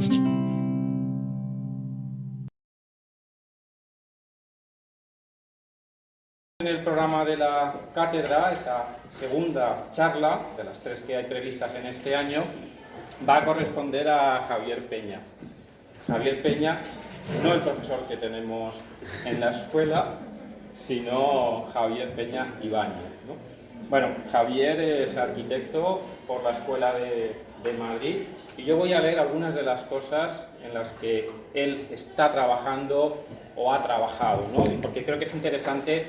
En el programa de la cátedra, esa segunda charla, de las 3 que hay previstas en este año, va a corresponder a Javier Peña. Javier Peña, no el profesor que tenemos en la escuela, sino Javier Peña Ibáñez, ¿no? Bueno, Javier es arquitecto por la Escuela de Madrid y yo voy a leer algunas de las cosas en las que él está trabajando o ha trabajado, ¿no? Porque creo que es interesante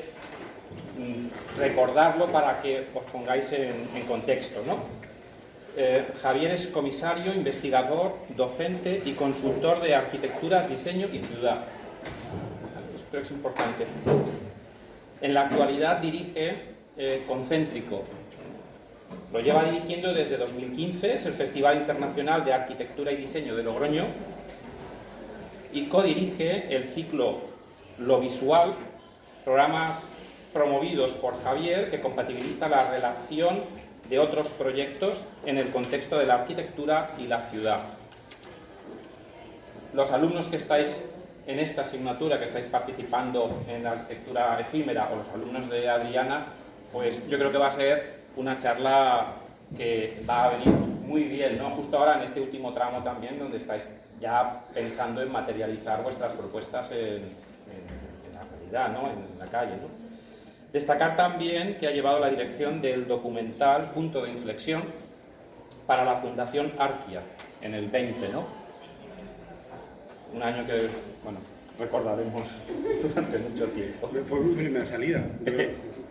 recordarlo para que os pongáis en contexto, ¿no? Javier es comisario, investigador, docente y consultor de arquitectura, diseño y ciudad. Eso creo que es importante. En la actualidad dirige Concéntrico. Lo lleva dirigiendo desde 2015, es el Festival Internacional de Arquitectura y Diseño de Logroño, y codirige el ciclo Lo Visual, programas promovidos por Javier que compatibiliza la relación de otros proyectos en el contexto de la arquitectura y la ciudad. Los alumnos que estáis en esta asignatura, que estáis participando en la arquitectura efímera, o los alumnos de Adriana, pues yo creo que va a ser una charla que va a venir muy bien, ¿no? Justo ahora en este último tramo también, donde estáis ya pensando en materializar vuestras propuestas en la realidad, ¿no? En la calle, ¿no? Destacar también que ha llevado la dirección del documental Punto de Inflexión para la Fundación Arquia en el 20, ¿no? Un año que, bueno, recordaremos durante mucho tiempo. Fue mi primera salida.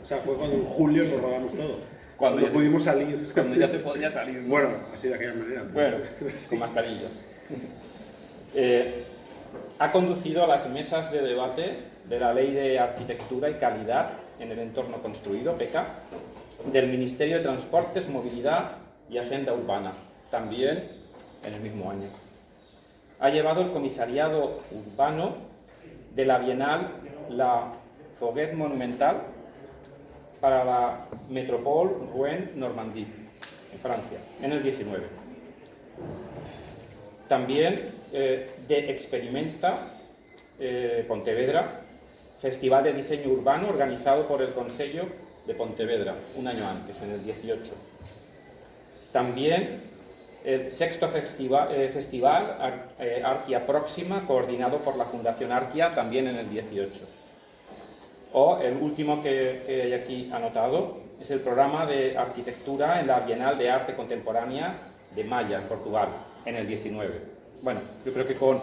O sea, fue cuando en julio nos rodamos todo. Cuando pudimos salir. Cuando ya se podía salir, ¿no? Bueno, así de aquella manera. Pues. Bueno, con mascarilla. Ha conducido a las mesas de debate de la Ley de Arquitectura y Calidad en el Entorno Construido, PECA, del Ministerio de Transportes, Movilidad y Agenda Urbana, también en el mismo año. Ha llevado el comisariado urbano de la Bienal La Foguet Monumental para la Métropole Rouen-Normandie, en Francia, en el 19. También de Experimenta Pontevedra, Festival de Diseño Urbano organizado por el Consello de Pontevedra, un año antes, en el 18. También el sexto festival Arquia Próxima, coordinado por la Fundación Arquia, también en el 18. O el último que hay aquí anotado es el programa de arquitectura en la Bienal de Arte Contemporánea de Maya, en Portugal, en el 19. Bueno, yo creo que con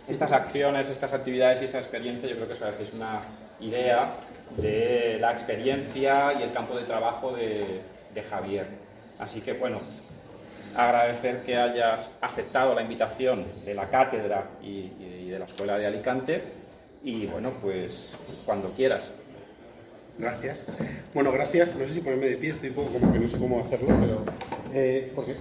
estas acciones, estas actividades y esa experiencia, yo creo que os hacéis una idea de la experiencia y el campo de trabajo de Javier. Así que, bueno, agradecer que hayas aceptado la invitación de la cátedra y de la Escuela de Alicante y, bueno, pues cuando quieras. Gracias. Bueno, gracias. No sé si ponerme de pie, estoy un poco como que no sé cómo hacerlo, pero... porque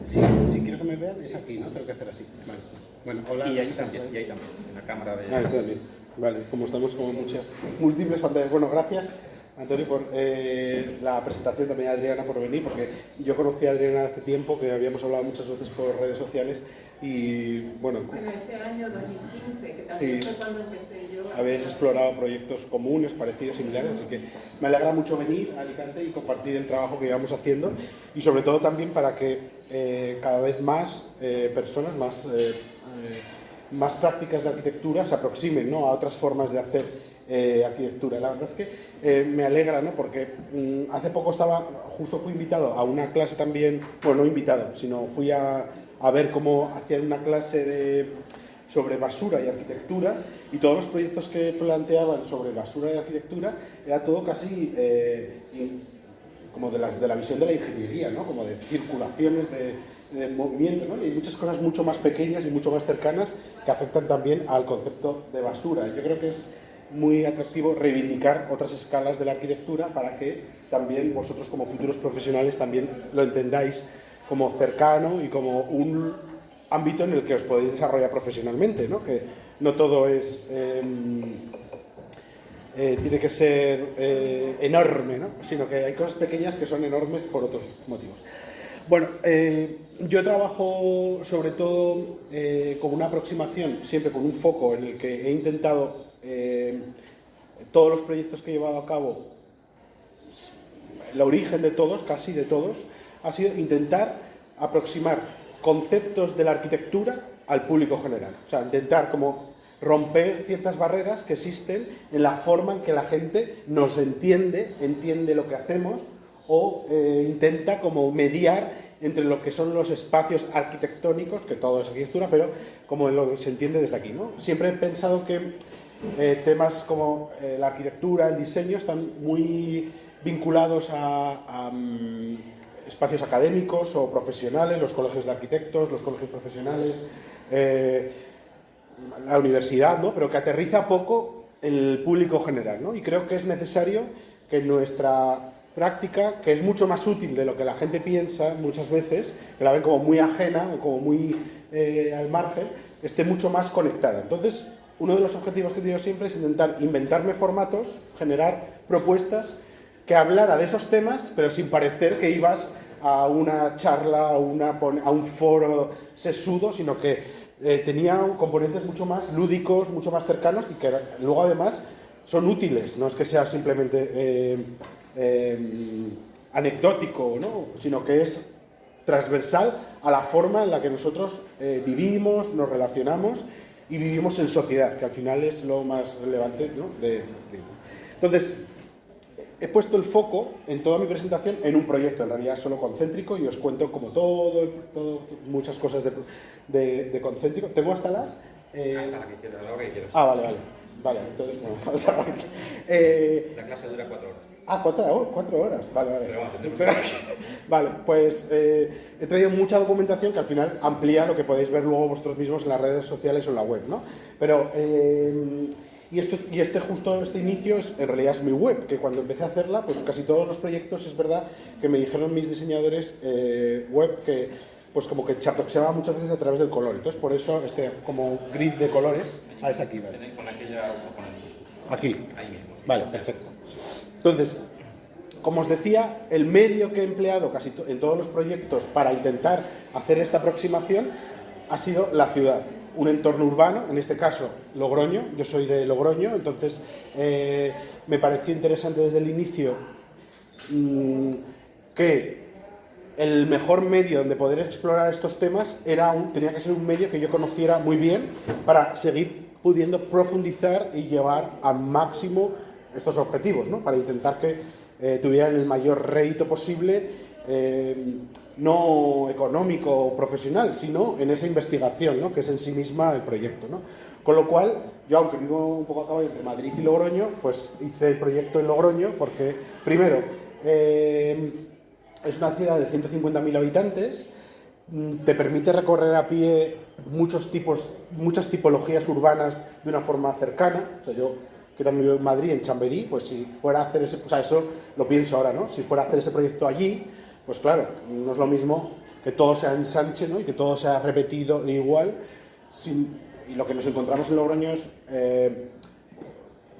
si quiero que me vean es aquí, ¿no? Tengo que hacer así. Vale. Bueno, hola. Y ahí también, en la cámara de... está también. Vale, como estamos como muchas múltiples pantallas. Bueno, gracias, Antonio, por la presentación, también a Adriana por venir, porque yo conocí a Adriana hace tiempo, que habíamos hablado muchas veces por redes sociales y, bueno... En ese año 2015, que también sí, fue cuando empecé yo... habéis explorado proyectos comunes, parecidos, similares, así que me alegra mucho venir a Alicante y compartir el trabajo que llevamos haciendo y sobre todo también para que cada vez más personas, más prácticas de arquitectura se aproximen, ¿no?, a otras formas de hacer arquitectura. La verdad es que me alegra, ¿no?, porque hace poco justo fui invitado a una clase también, bueno, no invitado, sino fui a ver cómo hacían una clase sobre basura y arquitectura, y todos los proyectos que planteaban sobre basura y arquitectura era todo casi como de la visión de la ingeniería, ¿no?, como de circulaciones de movimiento, ¿no?, y hay muchas cosas mucho más pequeñas y mucho más cercanas que afectan también al concepto de basura. Yo creo que es muy atractivo reivindicar otras escalas de la arquitectura para que también vosotros como futuros profesionales también lo entendáis como cercano y como un ámbito en el que os podéis desarrollar profesionalmente, ¿no?, que no todo es tiene que ser enorme, ¿no?, sino que hay cosas pequeñas que son enormes por otros motivos. Bueno, yo trabajo sobre todo con una aproximación, siempre con un foco en el que he intentado todos los proyectos que he llevado a cabo, el origen de todos, casi de todos, ha sido intentar aproximar conceptos de la arquitectura al público general. O sea, intentar como romper ciertas barreras que existen en la forma en que la gente nos entiende lo que hacemos o intenta como mediar entre lo que son los espacios arquitectónicos, que todo es arquitectura, pero como lo se entiende desde aquí, ¿no? Siempre he pensado que temas como la arquitectura, el diseño, están muy vinculados a espacios académicos o profesionales, los colegios de arquitectos, los colegios profesionales, la universidad, ¿no? Pero que aterriza poco el público general, ¿no? Y creo que es necesario que nuestra práctica, que es mucho más útil de lo que la gente piensa muchas veces, que la ven como muy ajena o como muy al margen, esté mucho más conectada. Entonces, uno de los objetivos que he tenido siempre es intentar inventarme formatos, generar propuestas que hablara de esos temas, pero sin parecer que ibas a una charla, a un foro sesudo, sino que tenía componentes mucho más lúdicos, mucho más cercanos y que luego además son útiles, no es que sea simplemente anecdótico, ¿no? Sino que es transversal a la forma en la que nosotros vivimos, nos relacionamos y vivimos en sociedad, que al final es lo más relevante, ¿no? Entonces, he puesto el foco en toda mi presentación en un proyecto, en realidad solo concéntrico, y os cuento como muchas cosas de concéntrico. ¿Tengo hasta las? Hasta la que quieras, a la hora que quieras. Vale, entonces, bueno, hasta la La clase dura 4 horas. 4 horas, vale. Pero vamos, Vale, pues he traído mucha documentación que al final amplía lo que podéis ver luego vosotros mismos en las redes sociales o en la web, ¿no? Pero, este inicio en realidad es mi web, que cuando empecé a hacerla, pues casi todos los proyectos, es verdad que me dijeron mis diseñadores web que pues como que se aproximaba muchas veces a través del color. Entonces, por eso como grid de colores, es aquí, ¿vale? Con aquella componente. Aquí. Ahí mismo. Sí. Vale, perfecto. Entonces, como os decía, el medio que he empleado casi en todos los proyectos para intentar hacer esta aproximación ha sido la ciudad, un entorno urbano, en este caso Logroño. Yo soy de Logroño, entonces me pareció interesante desde el inicio que el mejor medio donde poder explorar estos temas tenía que ser un medio que yo conociera muy bien para seguir pudiendo profundizar y llevar al máximo estos objetivos, ¿no? Para intentar que tuvieran el mayor rédito posible, no económico o profesional, sino en esa investigación, ¿no? Que es en sí misma el proyecto, ¿no? Con lo cual, yo aunque vivo un poco a caballo entre Madrid y Logroño, pues hice el proyecto en Logroño porque, primero, es una ciudad de 150.000 habitantes, te permite recorrer a pie muchas tipologías urbanas de una forma cercana. O sea, yo que también vivo en Madrid, en Chamberí, pues si fuera a hacer eso lo pienso ahora, ¿no? Si fuera a hacer ese proyecto allí, pues claro, no es lo mismo que todo sea ensanche, ¿no? Y que todo sea repetido e igual. Y lo que nos encontramos en Logroño es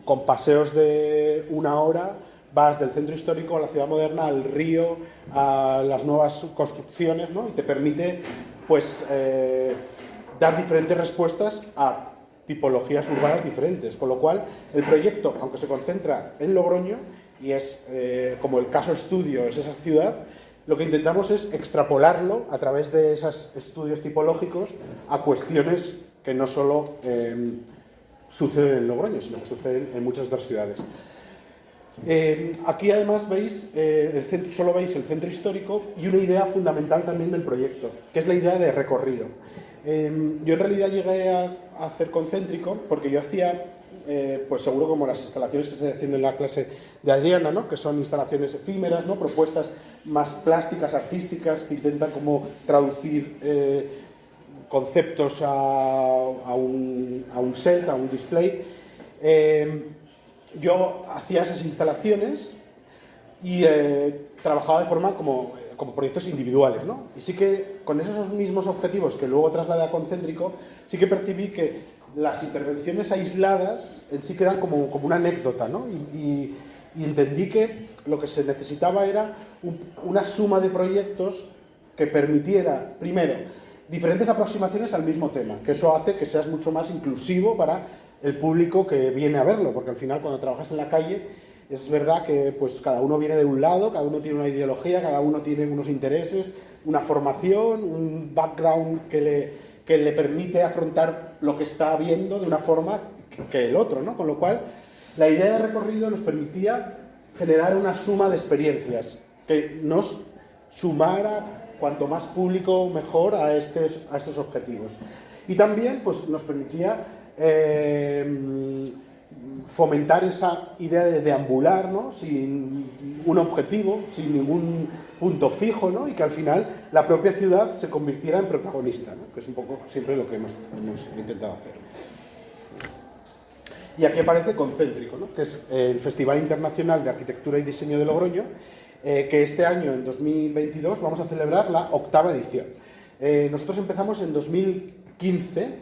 con paseos de 1 hora, vas del centro histórico a la ciudad moderna, al río, a las nuevas construcciones, ¿no? Y te permite, pues, dar diferentes respuestas a tipologías urbanas diferentes, con lo cual el proyecto, aunque se concentra en Logroño y es como el caso estudio, es esa ciudad, lo que intentamos es extrapolarlo a través de esos estudios tipológicos a cuestiones que no solo suceden en Logroño, sino que suceden en muchas otras ciudades. Aquí además veis, solo veis el centro histórico y una idea fundamental también del proyecto, que es la idea de recorrido. Yo en realidad llegué a hacer concéntrico porque yo hacía, pues seguro como las instalaciones que estoy haciendo en la clase de Adriana, ¿no? Que son instalaciones efímeras, ¿no? Propuestas más plásticas, artísticas, que intentan como traducir conceptos a un set, a un display. Yo hacía esas instalaciones y trabajaba de forma como proyectos individuales, ¿no? Y sí que con esos mismos objetivos que luego trasladé a concéntrico, sí que percibí que las intervenciones aisladas en sí quedan como una anécdota, ¿no? Y entendí que lo que se necesitaba era una suma de proyectos que permitiera, primero, diferentes aproximaciones al mismo tema, que eso hace que seas mucho más inclusivo para el público que viene a verlo, porque al final cuando trabajas en la calle es verdad que pues cada uno viene de un lado, cada uno tiene una ideología, cada uno tiene unos intereses, una formación, un background que le permite afrontar lo que está viendo de una forma que el otro, ¿no? Con lo cual, la idea de recorrido nos permitía generar una suma de experiencias que nos sumara cuanto más público mejor a estos objetivos. Y también pues, nos permitía fomentar esa idea de deambular, ¿no? Sin un objetivo, sin ningún punto fijo, ¿no? Y que al final la propia ciudad se convirtiera en protagonista, ¿no? Que es un poco siempre lo que hemos intentado hacer. Y aquí aparece Concéntrico, ¿no? Que es el Festival Internacional de Arquitectura y Diseño de Logroño, que este año, en 2022, vamos a celebrar la 8ª edición. Nosotros empezamos en 2015,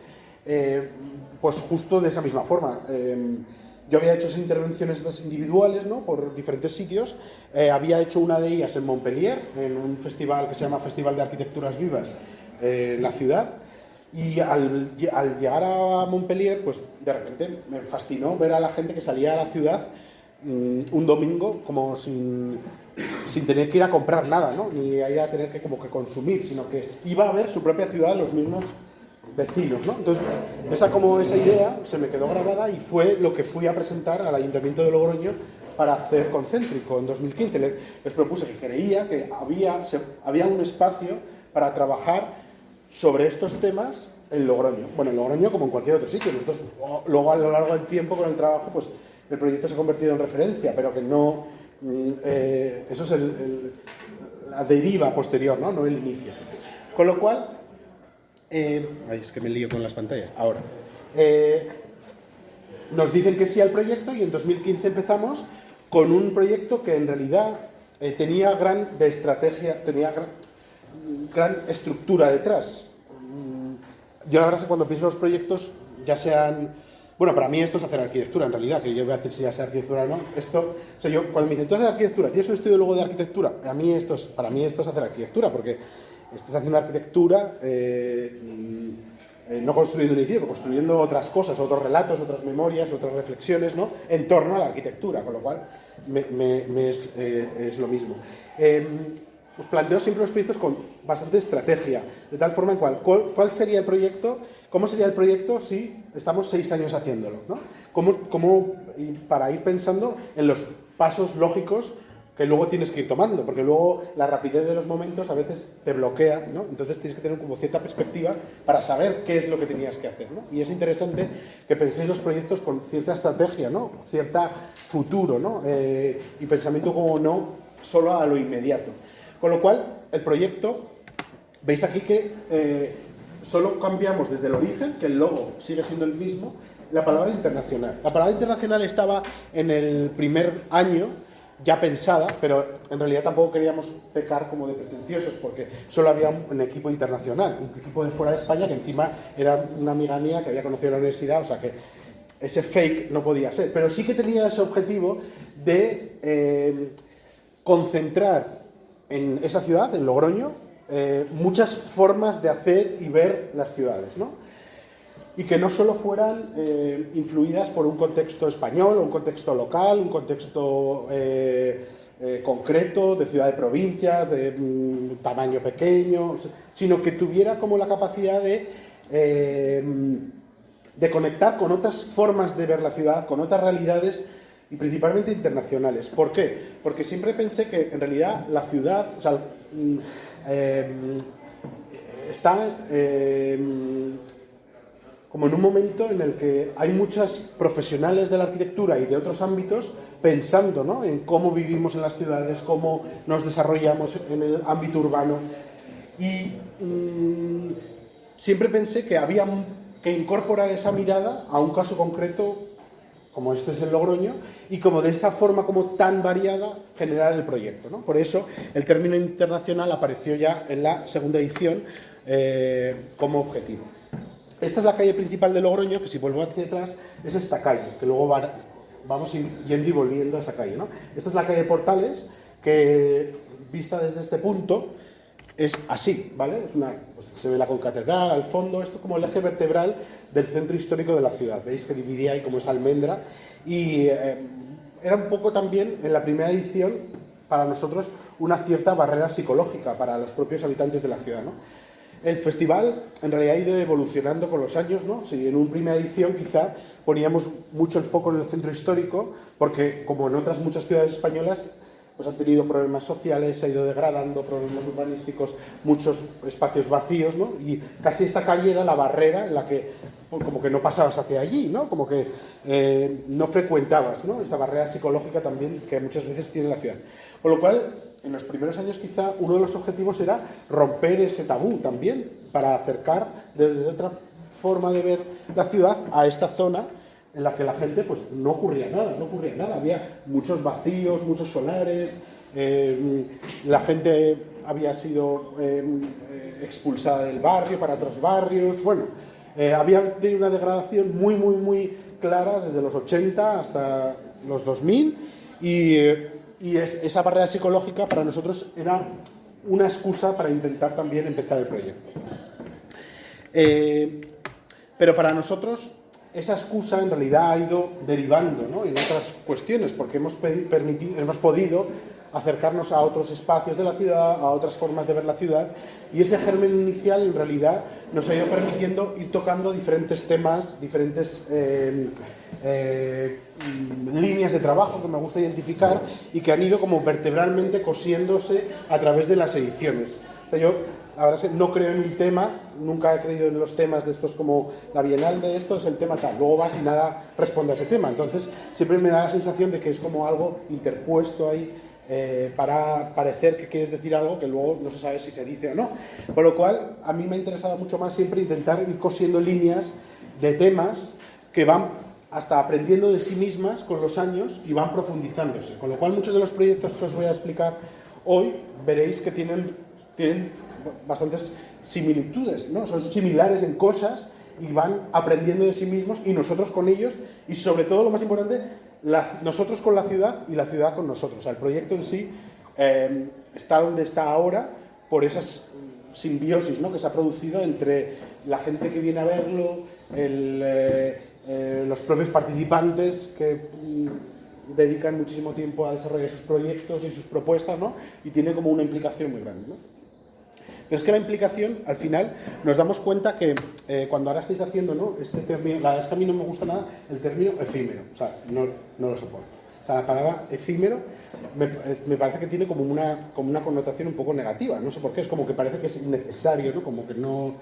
pues justo de esa misma forma. Yo había hecho esas intervenciones estas individuales, ¿no? Por diferentes sitios. Había hecho una de ellas en Montpellier, en un festival que se llama Festival de Arquitecturas Vivas en la ciudad. Y al llegar a Montpellier, pues de repente me fascinó ver a la gente que salía a la ciudad un domingo como sin tener que ir a comprar nada, ¿no? Ni ir a tener que como que consumir, sino que iba a ver su propia ciudad, los mismos vecinos, ¿no? Entonces, esa idea se me quedó grabada y fue lo que fui a presentar al Ayuntamiento de Logroño para hacer Concéntrico en 2015. Les propuse que creía que había un espacio para trabajar sobre estos temas en Logroño. Bueno, en Logroño como en cualquier otro sitio. Nosotros, luego a lo largo del tiempo con el trabajo, pues el proyecto se ha convertido en referencia, pero que no... eso es la deriva posterior, ¿no? No el inicio. Con lo cual... es que me lío con las pantallas. Ahora. Nos dicen que sí al proyecto y en 2015 empezamos con un proyecto que en realidad tenía gran estructura detrás. Yo la verdad es que cuando pienso en los proyectos, ya sean... Bueno, para mí esto es hacer arquitectura, en realidad, que yo voy a decir si ya sea arquitectura o no. Yo cuando me dicen, ¿tú haces arquitectura? ¿Tienes un estudio luego de arquitectura? Para mí esto es hacer arquitectura, porque estás haciendo arquitectura no construyendo un edificio, construyendo otras cosas, otros relatos, otras memorias, otras reflexiones, ¿no? En torno a la arquitectura, con lo cual es lo mismo. Os planteo siempre los proyectos con bastante estrategia, de tal forma en cuál sería el proyecto, cómo sería el proyecto si estamos 6 años haciéndolo, ¿no? Para ir pensando en los pasos lógicos que luego tienes que ir tomando, porque luego la rapidez de los momentos a veces te bloquea, ¿no? Entonces tienes que tener como cierta perspectiva para saber qué es lo que tenías que hacer, ¿no? Y es interesante que penséis los proyectos con cierta estrategia, ¿no? Cierta futuro, ¿no? Y pensamiento como no solo a lo inmediato. Con lo cual, el proyecto, veis aquí que solo cambiamos desde el origen, que el logo sigue siendo el mismo, la palabra internacional. La palabra internacional estaba en el primer año ya pensada, pero en realidad tampoco queríamos pecar como de pretenciosos, porque solo había un equipo internacional, un equipo de fuera de España, que encima era una amiga mía que había conocido en la universidad, o sea que ese fake no podía ser. Pero sí que tenía ese objetivo de concentrar en esa ciudad, en Logroño, muchas formas de hacer y ver las ciudades, ¿no? Y que no solo fueran influidas por un contexto español, o un contexto local, un contexto concreto, de ciudad de provincias, de tamaño pequeño, sino que tuviera como la capacidad de conectar con otras formas de ver la ciudad, con otras realidades y principalmente internacionales. ¿Por qué? Porque siempre pensé que en realidad la ciudad, o sea, está como en un momento en el que hay muchas profesionales de la arquitectura y de otros ámbitos pensando, ¿no?, en cómo vivimos en las ciudades, cómo nos desarrollamos en el ámbito urbano. Y siempre pensé que había que incorporar esa mirada a un caso concreto, como este es el Logroño, y como de esa forma como tan variada generar el proyecto, ¿no? Por eso el término internacional apareció ya en la segunda edición como objetivo. Esta es la calle principal de Logroño, que si vuelvo hacia atrás es esta calle, que luego vamos yendo y volviendo a esa calle, ¿no? Esta es la calle Portales, que vista desde este punto es así, ¿vale? Pues se ve la concatedral al fondo, esto como el eje vertebral del centro histórico de la ciudad. Veis que dividía ahí como esa almendra y era un poco también, en la primera edición, para nosotros, una cierta barrera psicológica para los propios habitantes de la ciudad, ¿no? El festival en realidad ha ido evolucionando con los años, ¿no? Si en una primera edición quizá poníamos mucho el foco en el centro histórico, porque como en otras muchas ciudades españolas, pues han tenido problemas sociales, se ha ido degradando, problemas urbanísticos, muchos espacios vacíos, ¿no? Y casi esta calle era la barrera en la que como que no pasabas hacia allí, ¿no? Como que no frecuentabas, ¿no? Esa barrera psicológica también que muchas veces tiene la ciudad. Con lo cual, en los primeros años quizá uno de los objetivos era romper ese tabú también, para acercar desde otra forma de ver la ciudad a esta zona en la que la gente pues no ocurría nada, había muchos vacíos, muchos solares, la gente había sido expulsada del barrio para otros barrios, bueno, había tenido una degradación muy clara desde los 80 hasta los 2000 y esa barrera psicológica para nosotros era una excusa para intentar también empezar el proyecto. Pero para nosotros esa excusa en realidad ha ido derivando, ¿no?, en otras cuestiones, porque hemos podido acercarnos a otros espacios de la ciudad, a otras formas de ver la ciudad, y ese germen inicial en realidad nos ha ido permitiendo ir tocando diferentes temas, diferentes líneas de trabajo que me gusta identificar y que han ido como vertebralmente cosiéndose a través de las ediciones. O sea, yo ahora no creo en un tema, nunca he creído en los temas de estos como la Bienal de esto es el tema tal, luego vas y nada responde a ese tema, entonces siempre me da la sensación de que es como algo interpuesto ahí para parecer que quieres decir algo que luego no se sabe si se dice o no, por lo cual a mí me ha interesado mucho más siempre intentar ir cosiendo líneas de temas que van hasta aprendiendo de sí mismas con los años y van profundizándose, con lo cual muchos de los proyectos que os voy a explicar hoy veréis que tienen bastantes similitudes, ¿no? Son similares en cosas y van aprendiendo de sí mismos y nosotros con ellos y sobre todo lo más importante, nosotros con la ciudad y la ciudad con nosotros. O sea, el proyecto en sí está donde está ahora por esas simbiosis, ¿no?, que se ha producido entre la gente que viene a verlo, los propios participantes que dedican muchísimo tiempo a desarrollar sus proyectos y sus propuestas, ¿no?, y tiene como una implicación muy grande, ¿no? Pero es que la implicación, al final, nos damos cuenta que cuando ahora estáis haciendo, ¿no?, este término, la verdad es que a mí no me gusta nada el término efímero, o sea, no lo soporto. O sea, la palabra efímero me parece que tiene como una connotación un poco negativa, no sé por qué, es como que parece que es innecesario, ¿no?, como que no...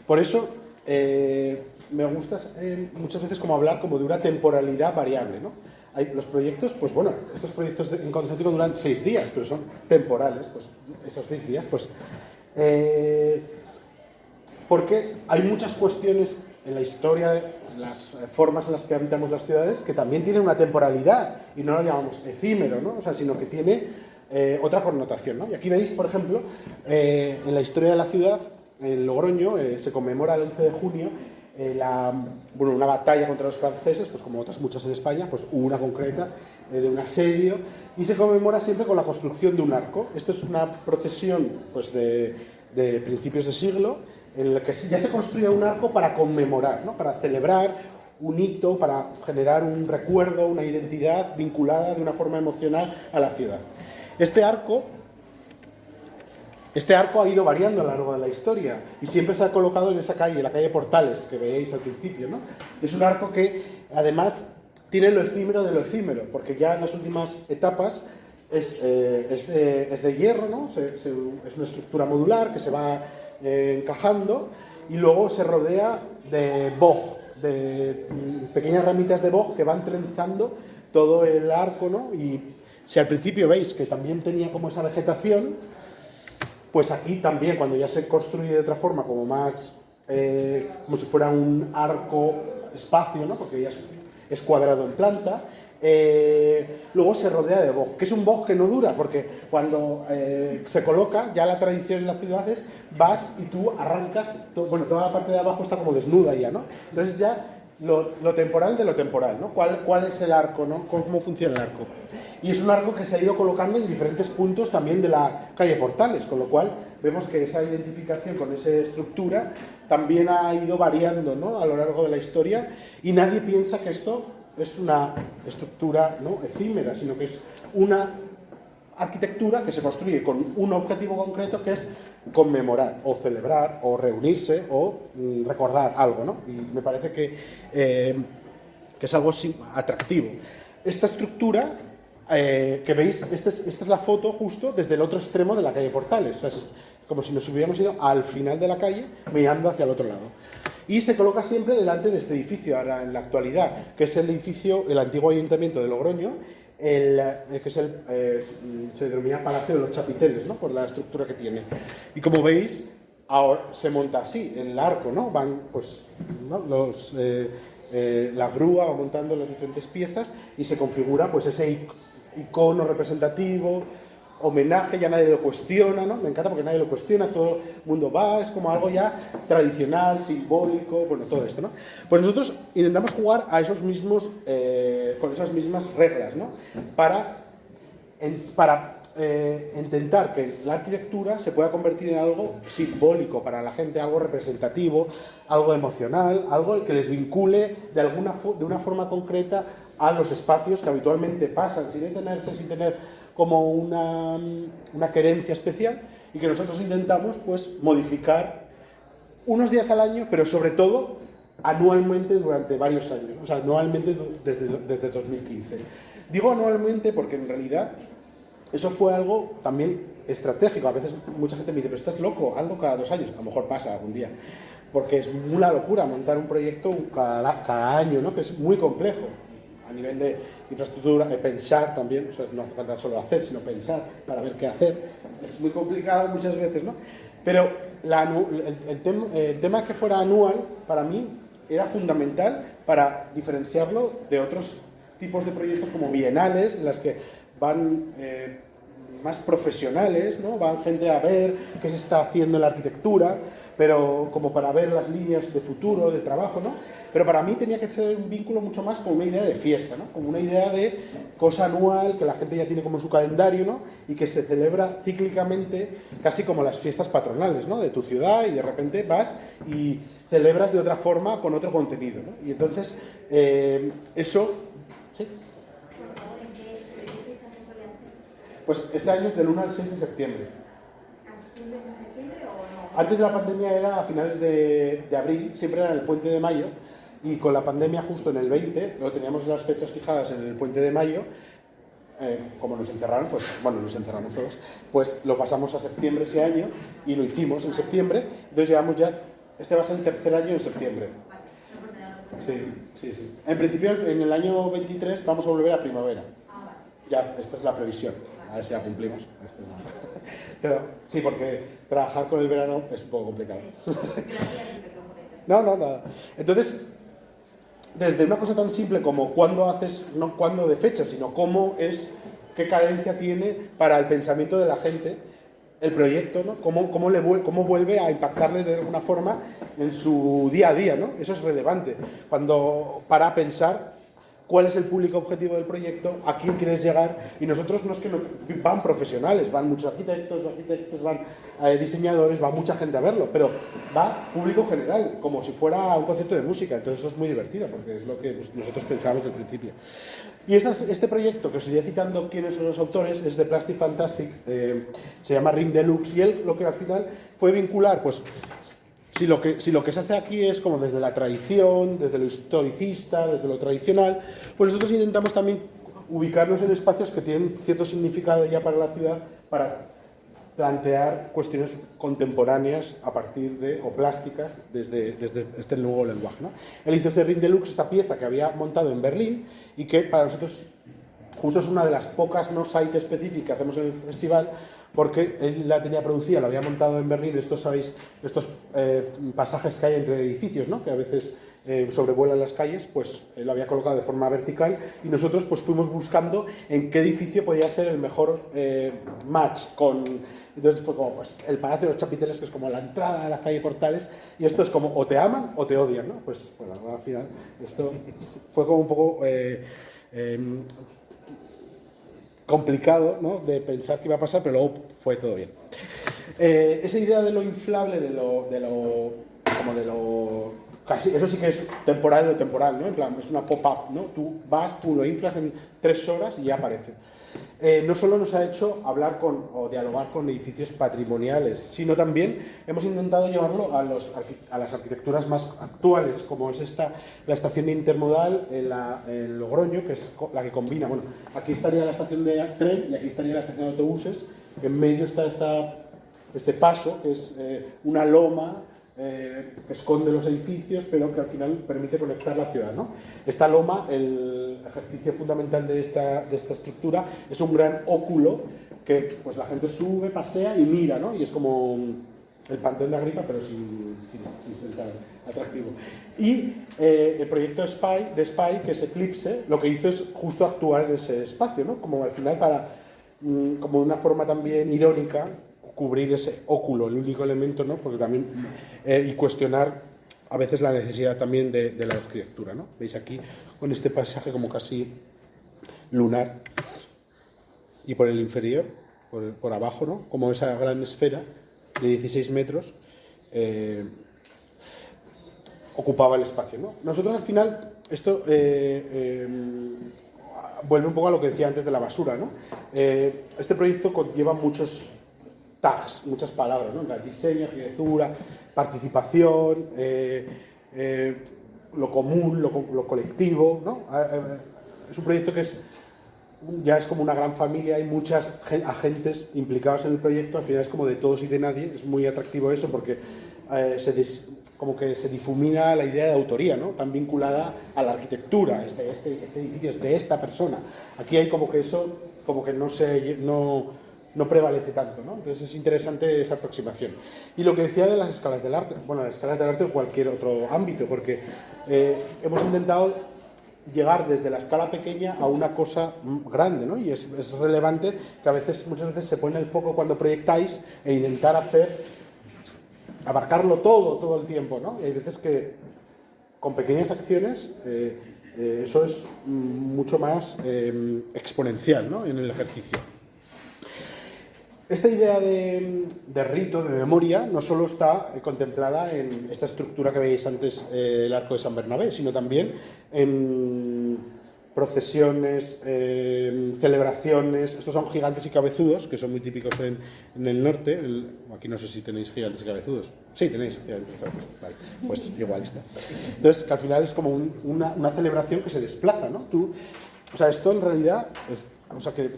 Por eso me gusta muchas veces como hablar como de una temporalidad variable, ¿no? Los proyectos, pues bueno, estos proyectos en concentrático duran 6 días, pero son temporales, pues esos 6 días, pues... porque hay muchas cuestiones en la historia, en las formas en las que habitamos las ciudades, que también tienen una temporalidad, y no lo llamamos efímero, ¿no? O sea, sino que tiene otra connotación, ¿no? Y aquí veis, por ejemplo, en la historia de la ciudad, en Logroño, se conmemora el 11 de junio una batalla contra los franceses, pues como otras muchas en España, pues una concreta de un asedio, y se conmemora siempre con la construcción de un arco. Esto es una procesión pues de principios de siglo, en la que ya se construye un arco para conmemorar, ¿no?, para celebrar un hito, para generar un recuerdo, una identidad vinculada de una forma emocional a la ciudad. Este arco ha ido variando a lo largo de la historia y siempre se ha colocado en esa calle, la calle Portales, que veíais al principio, ¿no? Es un arco que, además, tiene lo efímero de lo efímero, porque ya en las últimas etapas es de hierro, ¿no? Es una estructura modular que se va encajando y luego se rodea de boj, de pequeñas ramitas de boj que van trenzando todo el arco, ¿no? Y si al principio veis que también tenía como esa vegetación, pues aquí también, cuando ya se construye de otra forma, como más, como si fuera un arco espacio, ¿no?, porque ya es cuadrado en planta, luego se rodea de boj, que es un boj que no dura, porque cuando se coloca, ya la tradición en las ciudades, vas y tú arrancas, toda la parte de abajo está como desnuda ya, ¿no? Entonces ya lo temporal de lo temporal, ¿no? ¿Cuál es el arco, ¿no? ¿Cómo funciona el arco? Y es un arco que se ha ido colocando en diferentes puntos también de la calle Portales, con lo cual vemos que esa identificación con esa estructura también ha ido variando, ¿no? A lo largo de la historia, y nadie piensa que esto es una estructura, ¿no?, efímera, sino que es una arquitectura que se construye con un objetivo concreto, que es conmemorar o celebrar o reunirse o recordar algo, ¿no? Y me parece que es algo atractivo. Esta estructura que veis, esta es la foto justo desde el otro extremo de la calle Portales, o sea, es como si nos hubiéramos ido al final de la calle mirando hacia el otro lado. Y se coloca siempre delante de este edificio, ahora en la actualidad, que es el edificio, el antiguo ayuntamiento de Logroño, que es se denomina Palacio de los Chapiteles, ¿no?, por la estructura que tiene. Y como veis, ahora se monta así, en el arco, ¿no? Van, pues, ¿no?, la grúa va montando las diferentes piezas y se configura, pues, ese icono representativo, homenaje, ya nadie lo cuestiona, ¿no? Me encanta porque nadie lo cuestiona, todo el mundo va, es como algo ya tradicional, simbólico, bueno, todo esto, ¿no? Pues nosotros intentamos jugar a esos mismos, con esas mismas reglas, ¿no? Para intentar que la arquitectura se pueda convertir en algo simbólico para la gente, algo representativo, algo emocional, algo que les vincule de una forma concreta a los espacios que habitualmente pasan, sin detenerse, sin tener como una querencia especial, y que nosotros intentamos, pues, modificar unos días al año, pero sobre todo anualmente durante varios años, o sea, anualmente desde 2015. Digo anualmente porque en realidad eso fue algo también estratégico. A veces mucha gente me dice, pero estás loco, hazlo cada 2 años. A lo mejor pasa algún día, porque es una locura montar un proyecto cada año, ¿no?, que es muy complejo a nivel de infraestructura, de pensar también, o sea, no hace falta solo hacer, sino pensar para ver qué hacer. Es muy complicado muchas veces, ¿no? Pero el tema que fuera anual, para mí, era fundamental para diferenciarlo de otros tipos de proyectos como bienales, en las que van más profesionales, ¿no? Van gente a ver qué se está haciendo en la arquitectura, pero como para ver las líneas de futuro, de trabajo, ¿no? Pero para mí tenía que ser un vínculo mucho más con una idea de fiesta, ¿no? Como una idea de cosa anual que la gente ya tiene como en su calendario, ¿no? Y que se celebra cíclicamente, casi como las fiestas patronales, ¿no?, de tu ciudad, y de repente vas y celebras de otra forma con otro contenido, ¿no? Y entonces, eso... ¿Sí? Pues este año es del 1 al 6 de septiembre. ¿Siempre es en septiembre o no? Antes de la pandemia era a finales de abril, siempre era en el puente de mayo, y con la pandemia justo en el 20, lo teníamos las fechas fijadas en el puente de mayo, como nos encerraron, pues bueno, nos encerramos todos, pues lo pasamos a septiembre ese año y lo hicimos en septiembre. Entonces llevamos ya, este va a ser el 3er año en septiembre. Sí. En principio en el año 23 vamos a volver a primavera. Ya, esta es la previsión. A ver si la cumplimos. Pero sí, porque trabajar con el verano es un poco complicado. No, nada. Entonces, desde una cosa tan simple como cuándo haces, no cuándo de fecha, sino cómo es, qué cadencia tiene para el pensamiento de la gente el proyecto, ¿no? Cómo vuelve a impactarles de alguna forma en su día a día, ¿no? Eso es relevante. Para pensar cuál es el público objetivo del proyecto, a quién quieres llegar, y nosotros no es que no, van profesionales, van muchos arquitectos, van diseñadores, va mucha gente a verlo, pero va público general, como si fuera un concierto de música. Entonces eso es muy divertido, porque es lo que nosotros pensábamos desde el principio. Y este proyecto, que os iré citando quiénes son los autores, es de Plastic Fantastic, se llama Ring Deluxe, y él lo que al final fue vincular, pues, si lo que se hace aquí es como desde la tradición, desde lo historicista, desde lo tradicional, pues nosotros intentamos también ubicarnos en espacios que tienen cierto significado ya para la ciudad, para plantear cuestiones contemporáneas a partir o plásticas desde este nuevo lenguaje, ¿no? Él hizo este Ring Deluxe, esta pieza que había montado en Berlín y que para nosotros justo es una de las pocas no site específicas que hacemos en el festival, porque él la tenía producida, la había montado en Berlín, sabéis, estos pasajes que hay entre edificios, ¿no?, que a veces sobrevuelan las calles, pues lo había colocado de forma vertical y nosotros pues fuimos buscando en qué edificio podía hacer el mejor match con... Entonces fue como pues, el Palacio de los Chapiteles, que es como la entrada a la calle Portales, y esto es como o te aman o te odian, ¿no? Pues bueno, al final esto fue como un poco complicado, ¿no?, de pensar que iba a pasar, pero luego fue todo bien. Esa idea de lo inflable, de lo casi, eso sí que es temporal de temporal, ¿no? En plan, es una pop-up, ¿no? Tú vas, pum, lo inflas en 3 horas y ya aparece. No solo nos ha hecho hablar o dialogar con edificios patrimoniales, sino también hemos intentado llevarlo a las arquitecturas más actuales, como es la estación intermodal en Logroño, que es la que combina. Bueno, aquí estaría la estación de tren y aquí estaría la estación de autobuses. En medio está este paso, que es una loma que esconde los edificios, pero que al final permite conectar la ciudad, ¿no? Esta loma, el ejercicio fundamental de esta estructura, es un gran óculo que pues la gente sube, pasea y mira, ¿no? Y es como el Panteón de Agripa, pero sin ser tan atractivo. Y el proyecto de Spy, que es Eclipse, lo que hizo es justo actuar en ese espacio, ¿no? Como al final como una forma también irónica, cubrir ese óculo, el único elemento, ¿no? Porque también y cuestionar a veces la necesidad también de la arquitectura, ¿no? Veis aquí con este paisaje como casi lunar y por el inferior, por abajo, ¿no? Como esa gran esfera de 16 metros ocupaba el espacio, ¿no? Nosotros al final esto vuelve un poco a lo que decía antes de la basura, ¿no? Este proyecto conlleva muchos tags, muchas palabras, ¿no? Diseño, arquitectura, participación, lo común, lo colectivo, ¿no? Es un proyecto que ya es como una gran familia, hay muchos agentes implicados en el proyecto, al final es como de todos y de nadie, es muy atractivo eso porque como que se difumina la idea de autoría, ¿no? Tan vinculada a la arquitectura, este edificio es de esta persona. Aquí hay como que eso, como que no prevalece tanto, ¿no? Entonces es interesante esa aproximación. Y lo que decía de las escalas del arte, bueno, las escalas del arte o cualquier otro ámbito, porque hemos intentado llegar desde la escala pequeña a una cosa grande, ¿no? Y es relevante que muchas veces se pone el foco cuando proyectáis en intentar abarcarlo todo el tiempo, ¿no? Y hay veces que con pequeñas acciones eso es mucho más exponencial, ¿no? En el ejercicio. Esta idea de rito, de memoria, no solo está contemplada en esta estructura que veis antes, el Arco de San Bernabé, sino también en procesiones, celebraciones. Estos son gigantes y cabezudos, que son muy típicos en el norte. Aquí no sé si tenéis gigantes y cabezudos. Sí, tenéis gigantes y cabezudos. Vale, pues igual está. Entonces, que al final es como una celebración que se desplaza, ¿no? Esto en realidad es... O sea, que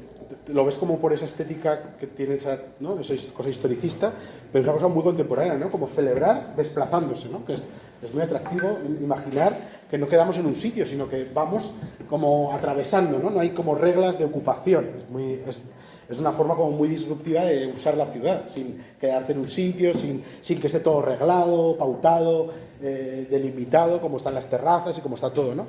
lo ves como por esa estética que tiene ¿no? Esa cosa historicista, pero es una cosa muy contemporánea, ¿no? Como celebrar desplazándose, ¿no? Que es muy atractivo imaginar que no quedamos en un sitio, sino que vamos como atravesando, ¿no? No hay como reglas de ocupación. Es una forma como muy disruptiva de usar la ciudad, sin quedarte en un sitio, sin que esté todo reglado, pautado, delimitado, como están las terrazas y como está todo, ¿no?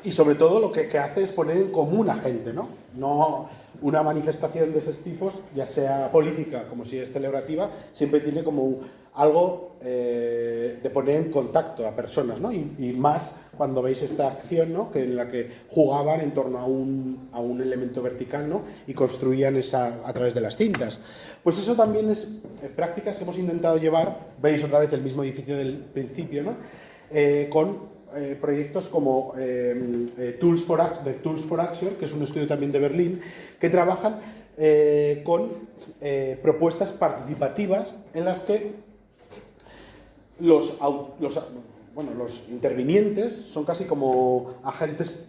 Y sobre todo lo que hace es poner en común a gente, ¿no? No una manifestación de esos tipos, ya sea política como si es celebrativa, siempre tiene como algo de poner en contacto a personas, ¿no? Y más cuando veis esta acción, ¿no? En la que jugaban en torno a un elemento vertical, ¿no? Y construían a través de las cintas. Pues eso también es prácticas que hemos intentado llevar, veis otra vez el mismo edificio del principio, ¿no? Con proyectos como Tools for Action, que es un estudio también de Berlín, que trabajan con propuestas participativas en las que los intervinientes son casi como agentes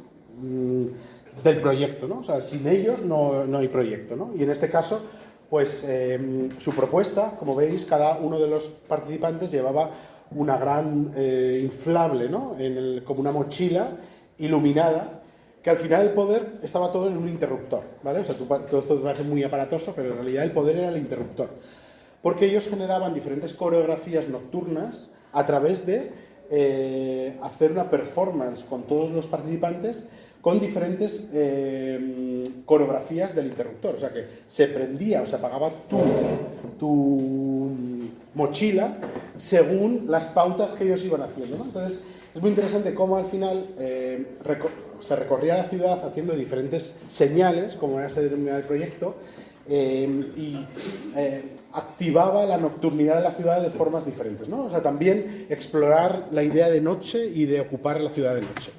del proyecto, ¿no? O sea, sin ellos no hay proyecto, ¿no? Y en este caso, pues su propuesta, como veis, cada uno de los participantes llevaba una gran inflable, ¿no? Como una mochila iluminada, que al final el poder estaba todo en un interruptor, ¿vale? O sea, todo esto parece muy aparatoso, pero en realidad el poder era el interruptor. Porque ellos generaban diferentes coreografías nocturnas a través de hacer una performance con todos los participantes con diferentes coreografías del interruptor. O sea que se prendía o se apagaba tu mochila según las pautas que ellos iban haciendo, ¿no? Entonces es muy interesante cómo al final se recorría la ciudad haciendo diferentes señales, como era se denominaba el proyecto, y activaba la nocturnidad de la ciudad de formas diferentes, ¿no? O sea, también explorar la idea de noche y de ocupar la ciudad de noche.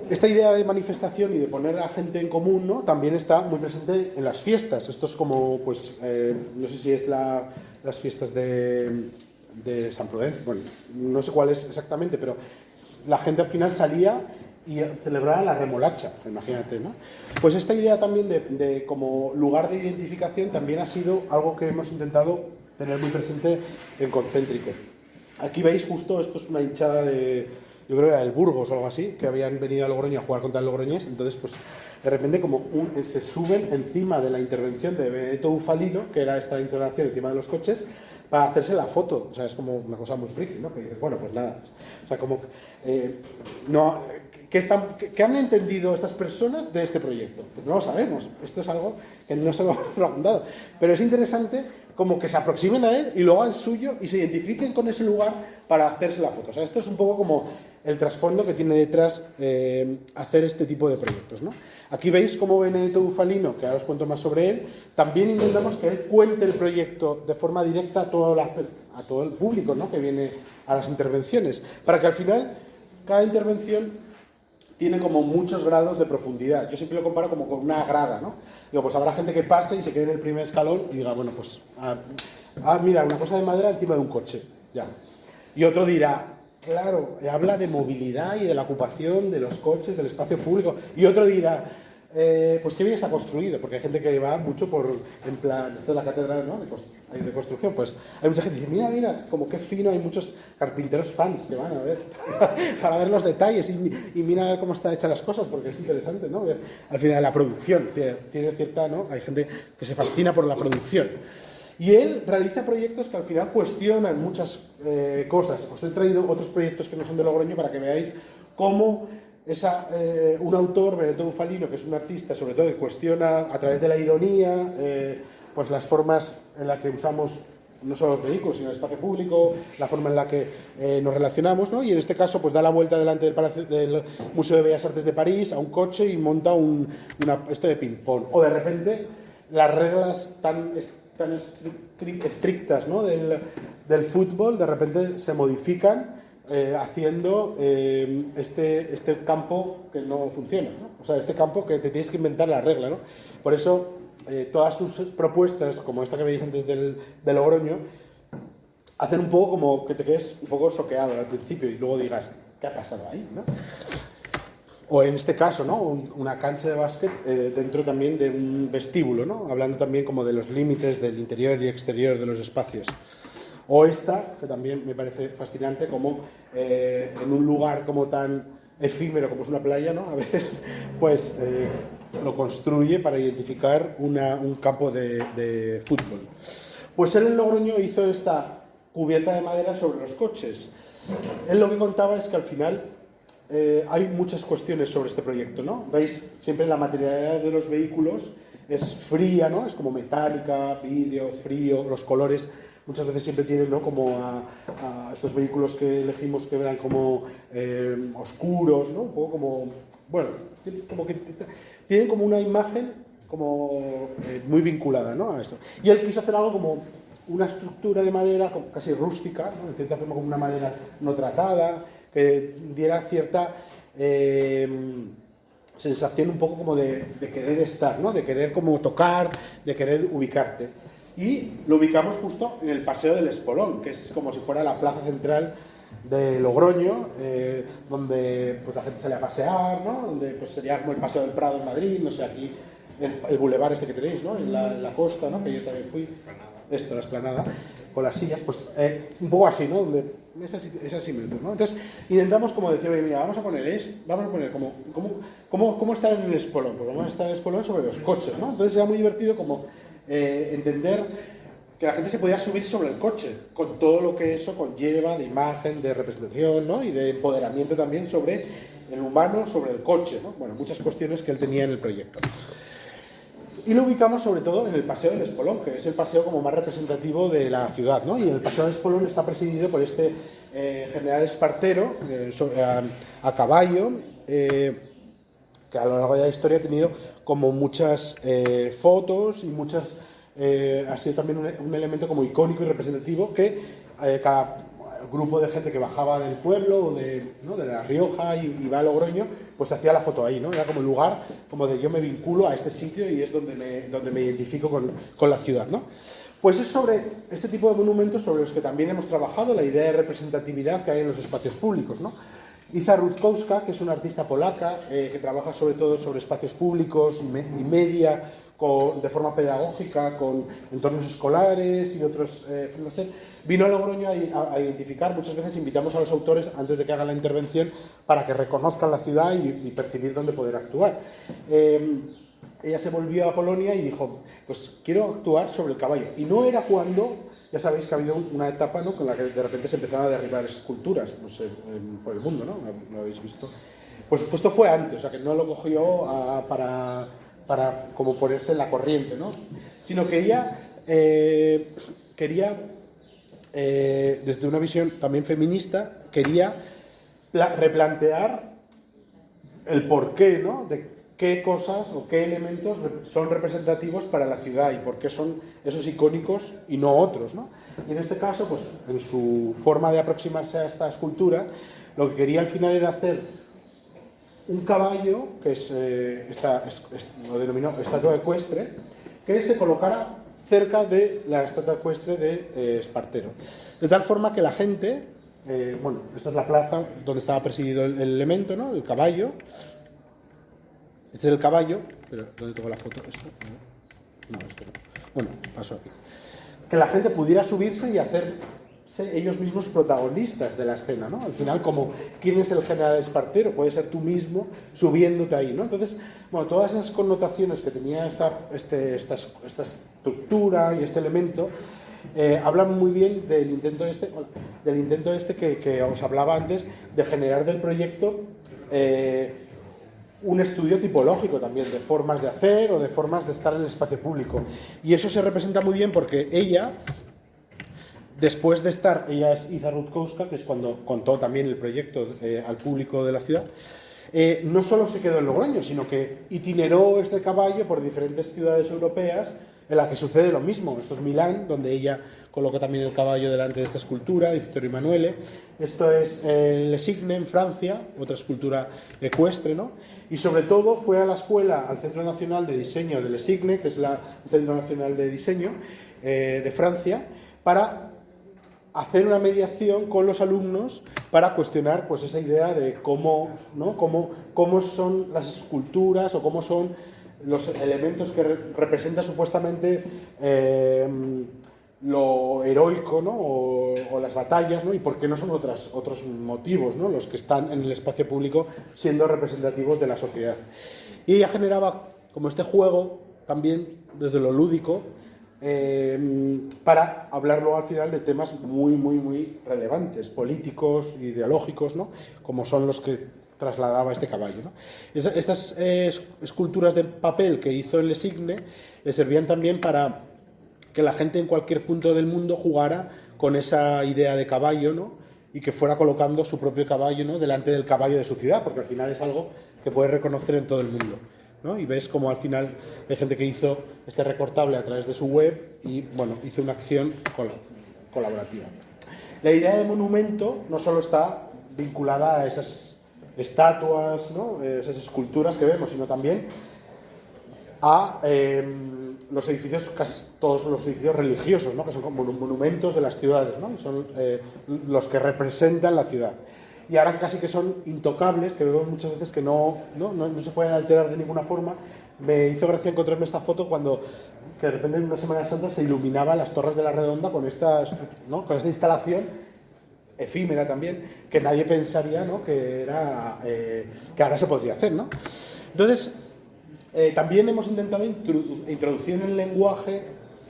Esta idea de manifestación y de poner a gente en común, ¿no?, también está muy presente en las fiestas. Esto es como, pues, no sé si es las fiestas de San Prudencio, bueno, no sé cuál es exactamente, pero la gente al final salía y celebraba la remolacha, imagínate, ¿no? Pues esta idea también de como lugar de identificación también ha sido algo que hemos intentado tener muy presente en Concéntrico. Aquí veis justo, esto es una hinchada yo creo que era del Burgos o algo así, que habían venido a Logroño a jugar contra el Logroñés. Entonces, pues, de repente como se suben encima de la intervención de Benedetto Bufalino, que era esta intervención encima de los coches, para hacerse la foto. O sea, es como una cosa muy friki, ¿no? Que dices, bueno, pues nada. O sea, como... ¿Qué han entendido estas personas de este proyecto? Pues no lo sabemos. Esto es algo que no se lo hemos preguntado. Pero es interesante como que se aproximen a él y lo hagan suyo y se identifiquen con ese lugar para hacerse la foto. O sea, esto es un poco como el trasfondo que tiene detrás hacer este tipo de proyectos, ¿no? Aquí veis cómo Benedetto Bufalino, que ahora os cuento más sobre él, también intentamos que él cuente el proyecto de forma directa a todo el público, ¿no?, que viene a las intervenciones, para que al final cada intervención tiene como muchos grados de profundidad. Yo siempre lo comparo como con una grada, ¿no? Digo, pues habrá gente que pase y se quede en el primer escalón y diga, bueno, pues, mira, una cosa de madera encima de un coche, ya. Y otro dirá, claro, habla de movilidad y de la ocupación de los coches, del espacio público. Y otro dirá, pues qué bien está construido, porque hay gente que va mucho en plan, esto es la catedral, ¿no?, de construcción, pues hay mucha gente que dice, mira, como qué fino, hay muchos carpinteros fans que van a ver, para ver los detalles y mira cómo están hechas las cosas, porque es interesante, ¿no? Al final la producción tiene cierta, ¿no? Hay gente que se fascina por la producción. Y él realiza proyectos que al final cuestionan muchas cosas. Os he traído otros proyectos que no son de Logroño para que veáis cómo un autor, Benedetto Bufalino, que es un artista sobre todo que cuestiona a través de la ironía pues las formas en las que usamos no solo los vehículos, sino el espacio público, la forma en la que nos relacionamos, ¿no? Y en este caso pues da la vuelta delante del Museo de Bellas Artes de París a un coche y monta esto de ping-pong. O de repente las reglas tan estrictas, ¿no?, del fútbol de repente se modifican haciendo este campo que no funciona, ¿no? O sea, este campo que te tienes que inventar la regla, ¿no? Por eso todas sus propuestas, como esta que veis antes de Logroño, hacen un poco como que te quedes un poco choqueado al principio y luego digas, ¿qué ha pasado ahí?, ¿no? O en este caso, ¿no?, una cancha de básquet dentro también de un vestíbulo, ¿no?, hablando también como de los límites del interior y exterior de los espacios. O esta, que también me parece fascinante, como en un lugar como tan efímero como es una playa, ¿no?, a veces pues lo construye para identificar un campo de fútbol. Pues él en Logroño hizo esta cubierta de madera sobre los coches. Él lo que contaba es que al final hay muchas cuestiones sobre este proyecto, ¿no? Veis, siempre la materialidad de los vehículos es fría, ¿no? Es como metálica, vidrio, frío, los colores muchas veces siempre tienen, ¿no?, como a estos vehículos que elegimos que eran como oscuros, ¿no?, un poco como, bueno, como que tienen como una imagen como muy vinculada, ¿no?, a esto. Y él quiso hacer algo como una estructura de madera casi rústica, ¿no?, de cierta forma como una madera no tratada, que diera cierta sensación un poco como de querer estar, ¿no?, de querer como tocar, de querer ubicarte. Y lo ubicamos justo en el Paseo del Espolón, que es como si fuera la plaza central de Logroño, donde pues la gente sale a pasear, ¿no?, donde pues sería como el Paseo del Prado en Madrid, no sé, aquí el bulevar este que tenéis, ¿no?, en la costa, ¿no?, que yo también fui, esto, la Esplanada, con las sillas, pues un poco así, ¿no?, donde esa similitud, ¿no? Entonces intentamos como decir, oye, mira, vamos a poner cómo estar en el Espolón, pues vamos a estar en el Espolón sobre los coches, ¿no? Entonces era muy divertido como entender que la gente se podía subir sobre el coche, con todo lo que eso conlleva de imagen, de representación, ¿no? Y de empoderamiento también sobre el humano, sobre el coche, ¿no? Bueno, muchas cuestiones que él tenía en el proyecto. Y lo ubicamos sobre todo en el Paseo del Espolón, que es el paseo como más representativo de la ciudad, ¿no? Y el Paseo del Espolón está presidido por este general Espartero, a caballo, que a lo largo de la historia ha tenido como muchas fotos y muchas... ha sido también un elemento como icónico y representativo que cada grupo de gente que bajaba del pueblo o ¿no? de La Rioja y va a Logroño, pues hacía la foto ahí, ¿no? Era como el lugar como de yo me vinculo a este sitio y es donde me identifico con la ciudad, ¿no? Pues es sobre este tipo de monumentos sobre los que también hemos trabajado la idea de representatividad que hay en los espacios públicos, ¿no? Iza Rutkowska, que es una artista polaca que trabaja sobre todo sobre espacios públicos y media de forma pedagógica, con entornos escolares y otros vino a Logroño a identificar, muchas veces invitamos a los autores antes de que hagan la intervención para que reconozcan la ciudad y percibir dónde poder actuar. Ella se volvió a Polonia y dijo, pues quiero actuar sobre el caballo. Y no era cuando, ya sabéis que ha habido una etapa, ¿no?, con la que de repente se empezaban a derribar esculturas, no sé, por el mundo, ¿no? ¿Lo habéis visto? Pues esto fue antes, o sea que no lo cogió para como ponerse en la corriente, ¿no? Sino que ella quería, desde una visión también feminista, quería replantear el porqué, ¿no?, de qué cosas o qué elementos son representativos para la ciudad y por qué son esos icónicos y no otros, ¿no? Y en este caso, pues en su forma de aproximarse a esta escultura, lo que quería al final era hacer un caballo, que lo denominó estatua ecuestre, que se colocara cerca de la estatua ecuestre de Espartero. De tal forma que la gente, bueno, esta es la plaza donde estaba presidido el elemento, ¿no?, el caballo. Este es el caballo, pero ¿dónde tengo la foto? ¿Esto? No, esto no. Bueno, pasó aquí. Que la gente pudiera subirse y hacerse ellos mismos protagonistas de la escena, ¿no? Al final, como ¿quién es el general Espartero? Puede ser tú mismo subiéndote ahí, ¿no? Entonces, bueno, todas esas connotaciones que tenía esta estructura y este elemento hablan muy bien del intento que os hablaba antes de generar del proyecto un estudio tipológico también de formas de hacer o de formas de estar en el espacio público. Y eso se representa muy bien porque ella, después de estar, ella es Iza Rutkowska, que es cuando contó también el proyecto al público de la ciudad, no solo se quedó en Logroño, sino que itineró este caballo por diferentes ciudades europeas en las que sucede lo mismo. Esto es Milán, donde ella colocó también el caballo delante de esta escultura, de Vittorio Emanuele. Esto es Le Signe, en Francia, otra escultura ecuestre, ¿no? Y sobre todo fue a la escuela, al Centro Nacional de Diseño de Le Signe, que es el Centro Nacional de Diseño de Francia, para hacer una mediación con los alumnos para cuestionar, pues, esa idea de cómo, ¿no?, cómo son las esculturas o cómo son los elementos que representan supuestamente lo heroico, ¿no?, o las batallas, ¿no?, y por qué no son otros motivos, ¿no?, los que están en el espacio público siendo representativos de la sociedad. Y ella generaba como este juego también desde lo lúdico para hablar luego al final de temas muy, muy, muy relevantes, políticos, ideológicos, ¿no?, como son los que trasladaba este caballo, ¿no? Estas esculturas de papel que hizo en Le Signe le servían también para que la gente en cualquier punto del mundo jugara con esa idea de caballo, ¿no?, y que fuera colocando su propio caballo, ¿no?, delante del caballo de su ciudad, porque al final es algo que puedes reconocer en todo el mundo, ¿no? Y ves como al final hay gente que hizo este recortable a través de su web y, bueno, hizo una acción colaborativa. La idea de monumento no solo está vinculada a esas estatuas, ¿no?, esas esculturas que vemos, sino también a los edificios, casi todos los edificios religiosos, ¿no?, que son como monumentos de las ciudades, ¿no?, son los que representan la ciudad. Y ahora casi que son intocables, que vemos muchas veces que no se pueden alterar de ninguna forma. Me hizo gracia encontrarme esta foto cuando, que de repente en una Semana Santa se iluminaban las Torres de la Redonda con esta instalación efímera también, que nadie pensaría, ¿no?, que ahora se podría hacer, ¿no? Entonces, también hemos intentado introducir en el lenguaje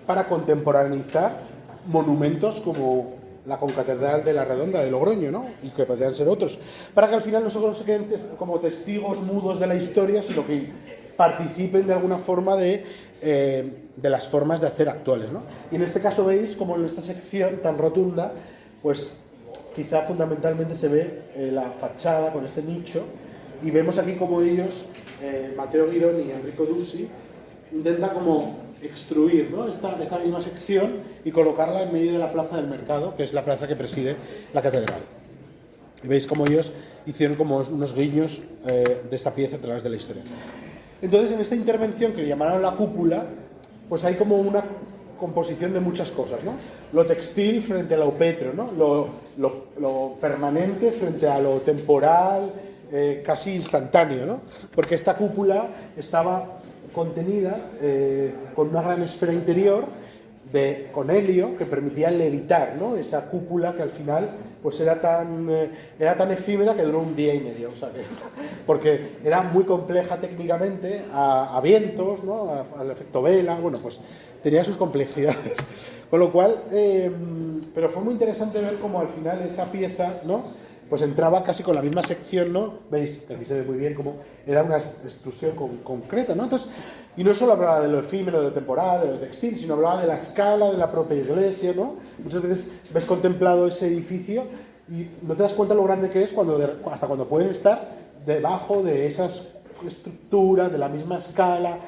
para contemporaneizar monumentos como la concatedral de la Redonda de Logroño, ¿no? Y que podrían ser otros, para que al final no solo se queden como testigos mudos de la historia, sino que participen de alguna forma de las formas de hacer actuales, ¿no? Y en este caso veis como en esta sección tan rotunda, pues quizá fundamentalmente se ve la fachada con este nicho, y vemos aquí como ellos, Matteo Guidoni y Enrico Dussi, intentan como extruir, ¿no?, esta misma sección y colocarla en medio de la plaza del mercado, que es la plaza que preside la catedral. Y veis como ellos hicieron como unos guiños de esta pieza a través de la historia. Entonces, en esta intervención que llamaron la cúpula, pues hay como una composición de muchas cosas, ¿no? Lo textil frente a lo petro, ¿no? Lo permanente frente a lo temporal, casi instantáneo, ¿no? Porque esta cúpula estaba contenida con una gran esfera interior con helio que permitía levitar, ¿no? Esa cúpula que al final pues era tan efímera que duró un día y medio, o sea, porque era muy compleja técnicamente a vientos, ¿no? Al efecto vela, bueno, pues tenía sus complejidades, con lo cual, pero fue muy interesante ver cómo al final esa pieza, ¿no?, pues entraba casi con la misma sección, ¿no? Veis que aquí se ve muy bien cómo era una extrusión concreta, ¿no? Entonces, y no solo hablaba de lo efímero, de lo temporal, de lo textil, sino hablaba de la escala de la propia iglesia, ¿no? Muchas veces ves contemplado ese edificio y no te das cuenta lo grande que es hasta cuando puedes estar debajo de esas estructuras, de la misma escala,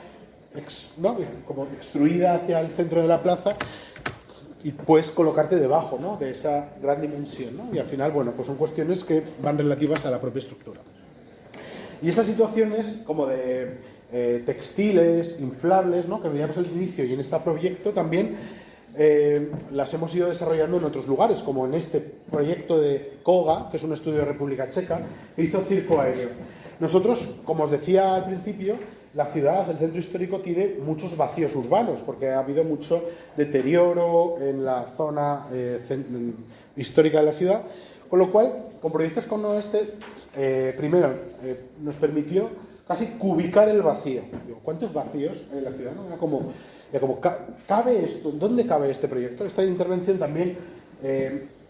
¿no?, como extruida hacia el centro de la plaza, y puedes colocarte debajo, ¿no?, de esa gran dimensión, ¿no? Y al final, bueno, pues son cuestiones que van relativas a la propia estructura. Y estas situaciones como de textiles, inflables, ¿no?, que veíamos al inicio y en este proyecto también las hemos ido desarrollando en otros lugares, como en este proyecto de Koga, que es un estudio de República Checa, que hizo circo aéreo. Nosotros, como os decía al principio, la ciudad, el centro histórico, tiene muchos vacíos urbanos, porque ha habido mucho deterioro en la zona histórica de la ciudad, con lo cual, con proyectos como este, primero nos permitió casi cubicar el vacío. ¿Cuántos vacíos en la ciudad? ¿No? Era como ¿cabe esto? ¿Dónde cabe este proyecto? Esta intervención también,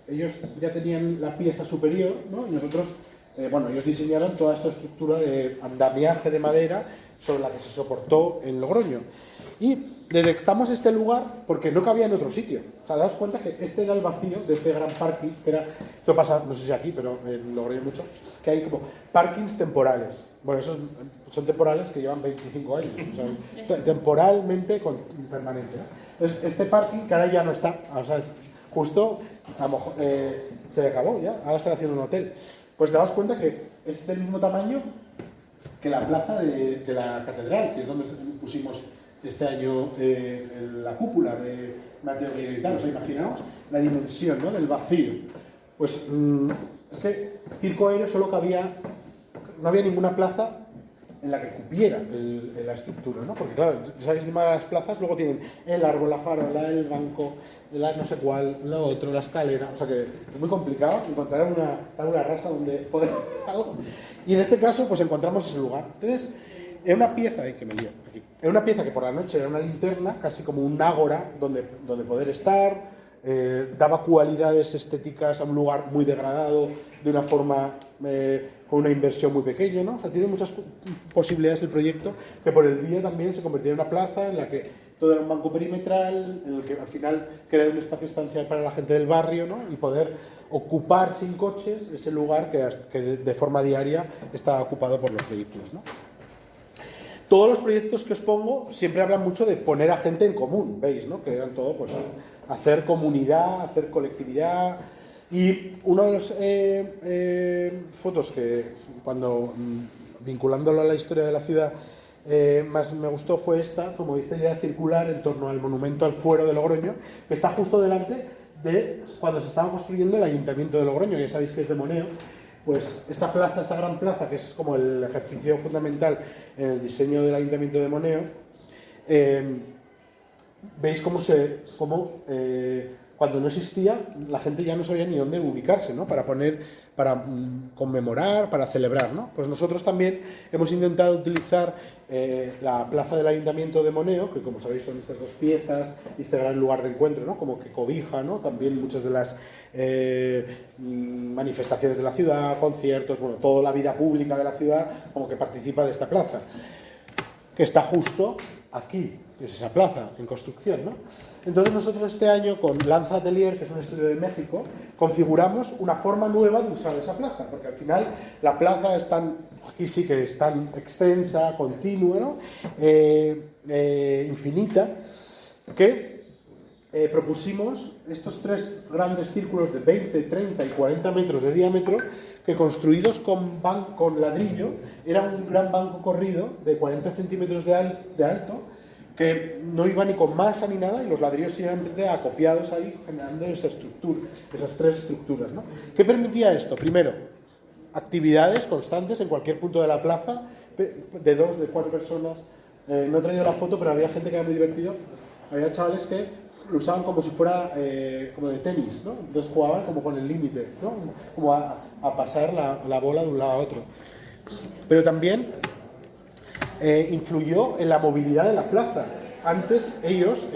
ellos ya tenían la pieza superior, ¿no? Y nosotros, ellos diseñaron toda esta estructura de andamiaje de madera sobre la que se soportó en Logroño. Y detectamos este lugar porque no cabía en otro sitio. O sea, daos cuenta que este era el vacío de este gran parking, que era, esto pasa, no sé si aquí, pero en Logroño mucho, que hay como parkings temporales. Bueno, esos son temporales que llevan 25 años, o sea, temporalmente permanente, ¿no? Entonces, este parking, que ahora ya no está, o sea, es justo, a lo mejor, se acabó ya, ahora están haciendo un hotel. Pues daos cuenta que es del mismo tamaño que la plaza de la catedral, que es donde pusimos este año la cúpula de Matteo Guidoni. O sea, imaginaos la dimensión, ¿no?, del vacío. Pues es que circo aéreo solo cabía, no había ninguna plaza en la que cupiera la estructura, ¿no? Porque claro, sabéis que las plazas luego tienen el árbol, la farola, el banco, la no sé cuál, lo otro, la escalera, o sea que es muy complicado encontrar una tabla rasa donde poder hacer algo. Y en este caso, pues encontramos ese lugar. Entonces, era una pieza, que me lío aquí, era una pieza que por la noche era una linterna, casi como un ágora donde poder estar, daba cualidades estéticas a un lugar muy degradado, de una forma con una inversión muy pequeña, ¿no? O sea, tiene muchas posibilidades el proyecto, que por el día también se convertía en una plaza en la que todo era un banco perimetral, en el que al final crear un espacio estancial para la gente del barrio, ¿no?, y poder ocupar sin coches ese lugar que de forma diaria está ocupado por los vehículos, ¿no? Todos los proyectos que os pongo siempre hablan mucho de poner a gente en común, ¿veis?, ¿no?, que eran todo, pues, hacer comunidad, hacer colectividad. Y una de las fotos que, cuando vinculándolo a la historia de la ciudad, más me gustó fue esta, como dice, idea circular en torno al monumento al fuero de Logroño, que está justo delante de cuando se estaba construyendo el ayuntamiento de Logroño, ya sabéis que es de Moneo. Pues esta plaza, esta gran plaza, que es como el ejercicio fundamental en el diseño del ayuntamiento de Moneo, veis cómo cuando no existía, la gente ya no sabía ni dónde ubicarse, ¿no? Para conmemorar, para celebrar, ¿no? Pues nosotros también hemos intentado utilizar la plaza del Ayuntamiento de Moneo, que como sabéis son estas dos piezas, y este gran lugar de encuentro, ¿no? Como que cobija, ¿no? También muchas de las manifestaciones de la ciudad, conciertos, bueno, toda la vida pública de la ciudad como que participa de esta plaza, que está justo aquí, que es esa plaza en construcción, ¿no? Entonces nosotros este año con Lanza Atelier, que es un estudio de México, configuramos una forma nueva de usar esa plaza, porque al final la plaza es tan, aquí sí que es tan extensa, continua, ¿no? Infinita, que propusimos estos tres grandes círculos de 20, 30 y 40 metros de diámetro, que construidos con ladrillo, era un gran banco corrido de 40 centímetros de alto, que no iba ni con masa ni nada, y los ladrillos siempre acopiados ahí, generando esa estructura, esas tres estructuras, ¿no? ¿Qué permitía esto? Primero, actividades constantes en cualquier punto de la plaza, de 2, de 4 personas. No he traído la foto, pero había gente que era muy divertido. Había chavales que lo usaban como si fuera como de tenis, ¿no? Entonces jugaban como con el límite, ¿no? Como a pasar la bola de un lado a otro. Pero también influyó en la movilidad de la plaza. Antes ellos,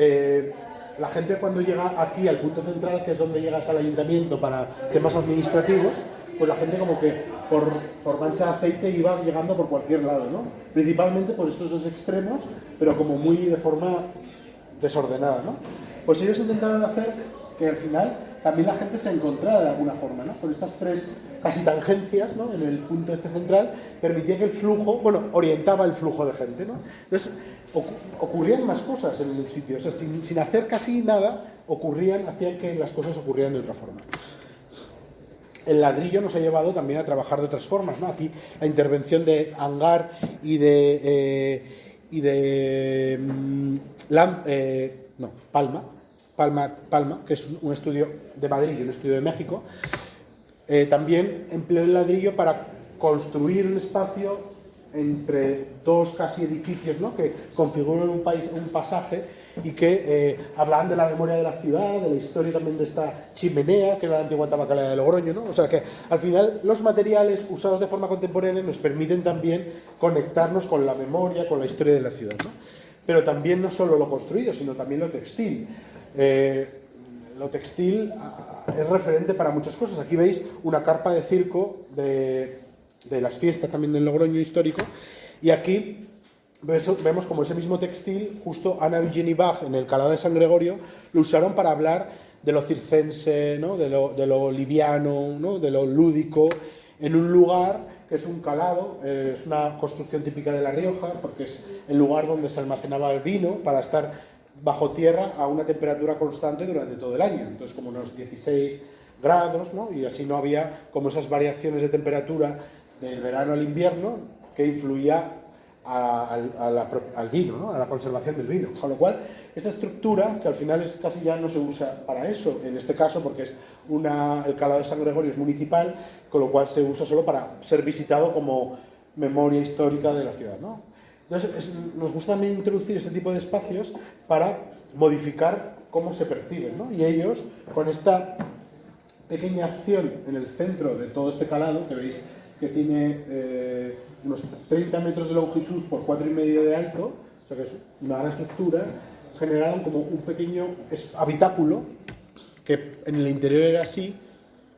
la gente cuando llega aquí al punto central, que es donde llegas al ayuntamiento para temas administrativos, pues la gente como que por mancha de aceite iba llegando por cualquier lado, ¿no? Principalmente por estos dos extremos, pero como muy de forma desordenada, ¿no? Pues ellos intentaron hacer que al final también la gente se encontrara de alguna forma, ¿no? Con estas tres casi tangencias, ¿no? En el punto este central, permitía que el flujo, bueno, orientaba el flujo de gente, ¿no? Entonces, ocurrían más cosas en el sitio, o sea, sin hacer casi nada, hacían que las cosas ocurrieran de otra forma. El ladrillo nos ha llevado también a trabajar de otras formas, ¿no? Aquí la intervención de Hangar y de Palma, que es un estudio de Madrid y un estudio de México, también empleó el ladrillo para construir un espacio entre dos casi edificios, ¿no? Que configuran un pasaje y que hablan de la memoria de la ciudad, de la historia también de esta chimenea, que era la antigua tabacalera de Logroño, ¿no? O sea que al final los materiales usados de forma contemporánea nos permiten también conectarnos con la memoria, con la historia de la ciudad, ¿no? Pero también no solo lo construido, sino también lo textil. Lo textil es referente para muchas cosas. Aquí veis una carpa de circo de las fiestas también del Logroño histórico, y aquí vemos como ese mismo textil, justo Ana Eugenie Bach en el Calado de San Gregorio lo usaron para hablar de lo circense, ¿no? de lo liviano, ¿no? De lo lúdico, en un lugar que es un calado, es una construcción típica de La Rioja, porque es el lugar donde se almacenaba el vino para estar bajo tierra a una temperatura constante durante todo el año, entonces como unos 16 grados, ¿no? Y así no había como esas variaciones de temperatura del verano al invierno que influía al vino, ¿no? A la conservación del vino. Con lo cual, esta estructura, que al final casi ya no se usa para eso, en este caso porque el Calado de San Gregorio es municipal, con lo cual se usa solo para ser visitado como memoria histórica de la ciudad, ¿no? Entonces, nos gusta también introducir este tipo de espacios para modificar cómo se perciben, ¿no? Y ellos, con esta pequeña acción en el centro de todo este calado, que veis que tiene unos 30 metros de longitud por 4,5 de alto, o sea que es una gran estructura, generaron como un pequeño habitáculo, que en el interior era así,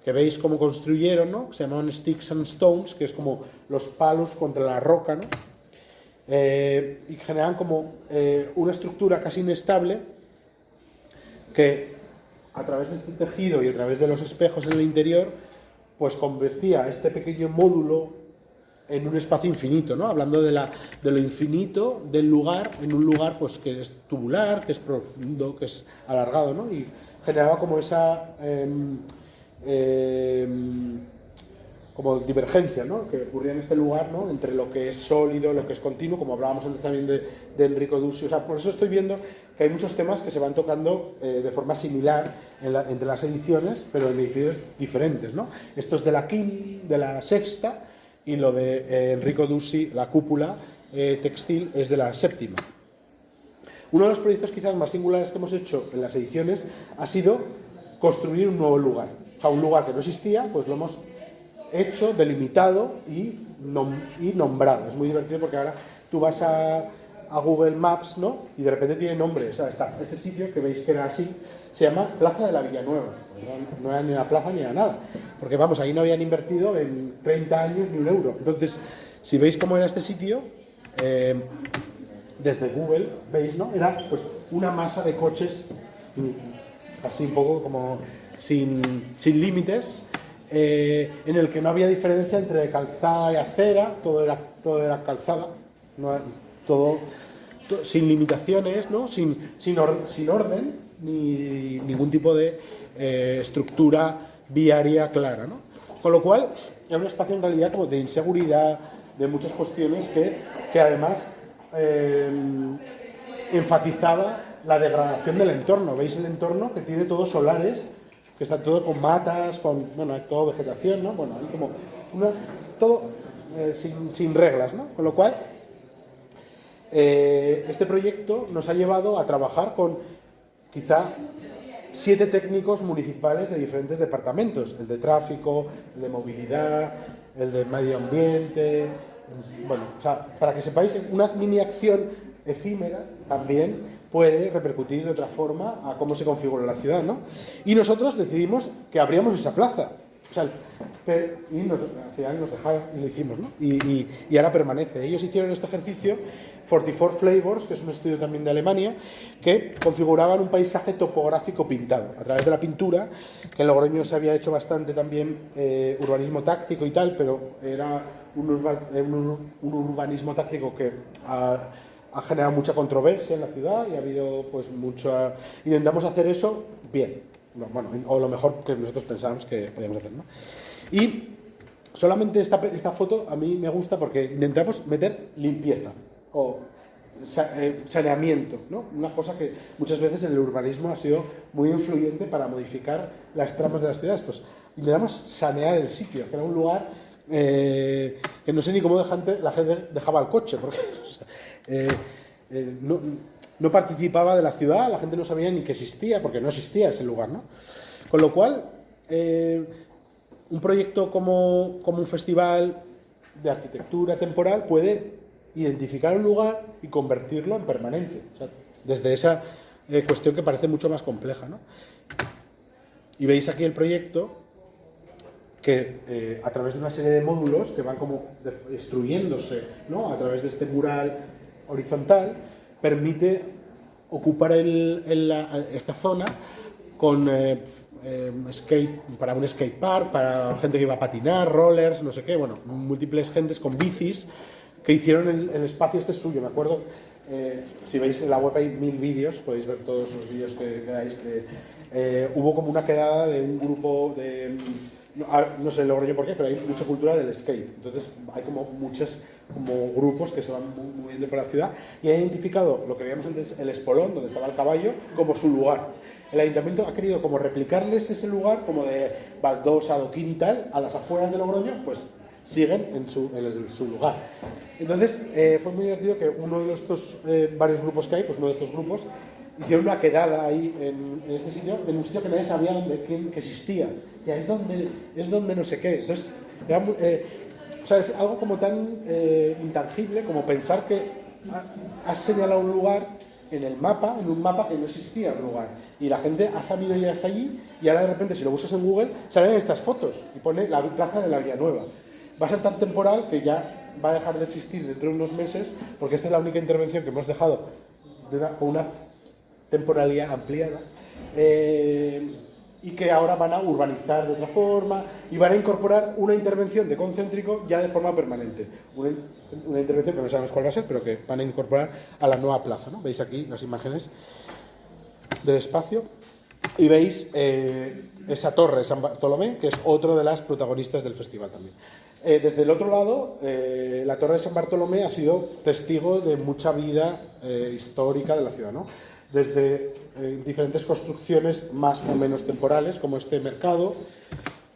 que veis cómo construyeron, ¿no? Se llamaban Sticks and Stones, que es como los palos contra la roca, ¿no? Y generan como una estructura casi inestable que a través de este tejido y a través de los espejos en el interior pues convertía este pequeño módulo en un espacio infinito, ¿no? Hablando de lo infinito del lugar, en un lugar pues que es tubular, que es profundo, que es alargado, ¿no? Y generaba como esa como divergencia, ¿no? Que ocurría en este lugar, ¿no? Entre lo que es sólido, lo que es continuo, como hablábamos antes también de Enrico Dussio. O sea, por eso estoy viendo que hay muchos temas que se van tocando de forma similar entre las ediciones, pero en ediciones diferentes, ¿no? Esto es de la sexta, y lo de Enrico Dussio, la cúpula textil, es de la séptima. Uno de los proyectos quizás más singulares que hemos hecho en las ediciones ha sido construir un nuevo lugar. O sea, un lugar que no existía, pues lo hemos hecho, delimitado y nombrado. Es muy divertido porque ahora tú vas a Google Maps, ¿no? Y de repente tiene nombre. O sea, este sitio que veis que era así, se llama Plaza de la Villanueva. No era ni una plaza ni era nada. Porque vamos, ahí no habían invertido en 30 años ni un euro. Entonces, si veis cómo era este sitio, desde Google, veis, ¿no? Era pues una masa de coches, así un poco como sin límites, en el que no había diferencia entre calzada y acera, todo era calzada, todo sin limitaciones, ¿no? sin orden, ni ningún tipo de estructura viaria clara, ¿no? Con lo cual, era un espacio en realidad como de inseguridad, de muchas cuestiones que además enfatizaba la degradación del entorno. ¿Veis el entorno? Que tiene todos solares, que está todo con matas, bueno, todo vegetación, ¿no? Bueno, hay como todo sin reglas, ¿no? Con lo cual, este proyecto nos ha llevado a trabajar con quizá 7 técnicos municipales de diferentes departamentos: el de tráfico, el de movilidad, el de medio ambiente. Bueno, o sea, para que sepáis que una mini acción efímera también puede repercutir de otra forma a cómo se configura la ciudad, ¿no? Y nosotros decidimos que abríamos esa plaza. O sea, al final nos dejaron y lo hicimos, ¿no? Y ahora permanece. Ellos hicieron este ejercicio, 44 Flavors, que es un estudio también de Alemania, que configuraban un paisaje topográfico pintado a través de la pintura, que en Logroño se había hecho bastante también urbanismo táctico y tal, pero era un urbanismo táctico que ha generado mucha controversia en la ciudad y ha habido pues mucha... Intentamos hacer eso bien. Bueno, o lo mejor que nosotros pensábamos que podíamos hacer, ¿no? Y solamente esta foto a mí me gusta porque intentamos meter limpieza o saneamiento, ¿no? Una cosa que muchas veces en el urbanismo ha sido muy influyente para modificar las tramas de las ciudades. Pues intentamos sanear el sitio, que era un lugar que no sé ni cómo la gente dejaba el coche, porque o sea, no participaba de la ciudad, la gente no sabía ni que existía, porque no existía ese lugar, ¿no? Con lo cual, un proyecto como un festival de arquitectura temporal puede identificar un lugar y convertirlo en permanente. O sea, desde esa cuestión que parece mucho más compleja, ¿no? Y veis aquí el proyecto que a través de una serie de módulos que van como destruyéndose, ¿no? A través de este mural horizontal, permite ocupar esta zona con para un skate park, para gente que iba a patinar, rollers, no sé qué, bueno, múltiples gentes con bicis que hicieron el espacio este suyo. Me acuerdo, si veis en la web hay 1000 vídeos, podéis ver todos los vídeos que queráis, hubo como una quedada de un grupo de... No sé en Logroño por qué, pero hay mucha cultura del skate. Entonces hay como muchos grupos que se van moviendo por la ciudad y han identificado lo que veíamos antes, el espolón, donde estaba el caballo, como su lugar. El ayuntamiento ha querido como replicarles ese lugar, como de baldosa, adoquín y tal, a las afueras de Logroño, pues siguen en su lugar. Entonces fue muy divertido que uno de estos varios grupos que hay, pues uno de estos grupos hicieron una quedada ahí en este sitio, en un sitio que nadie sabía que existía. Ya es donde no sé qué. Entonces, o sea, es algo como tan intangible como pensar que has señalado un lugar en un mapa que no existía un lugar. Y la gente ha sabido ir hasta allí y ahora de repente si lo buscas en Google salen estas fotos y pone la Plaza de la Villanueva. Va a ser tan temporal que ya va a dejar de existir dentro de unos meses, porque esta es la única intervención que hemos dejado con una temporalidad ampliada, y que ahora van a urbanizar de otra forma y van a incorporar una intervención de concéntrico ya de forma permanente. Una intervención que no sabemos cuál va a ser, pero que van a incorporar a la nueva plaza, ¿no? Veis aquí las imágenes del espacio y veis esa torre de San Bartolomé, que es otro de las protagonistas del festival también. Desde el otro lado, la torre de San Bartolomé ha sido testigo de mucha vida histórica de la ciudad, ¿no? Desde diferentes construcciones más o menos temporales, como este mercado,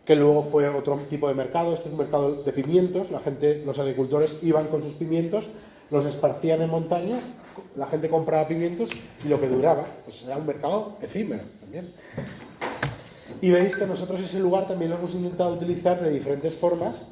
que luego fue otro tipo de mercado. Este es un mercado de pimientos. Los agricultores iban con sus pimientos, los esparcían en montañas, la gente compraba pimientos y lo que duraba, pues era un mercado efímero también. Y veis que nosotros ese lugar también lo hemos intentado utilizar de diferentes formas,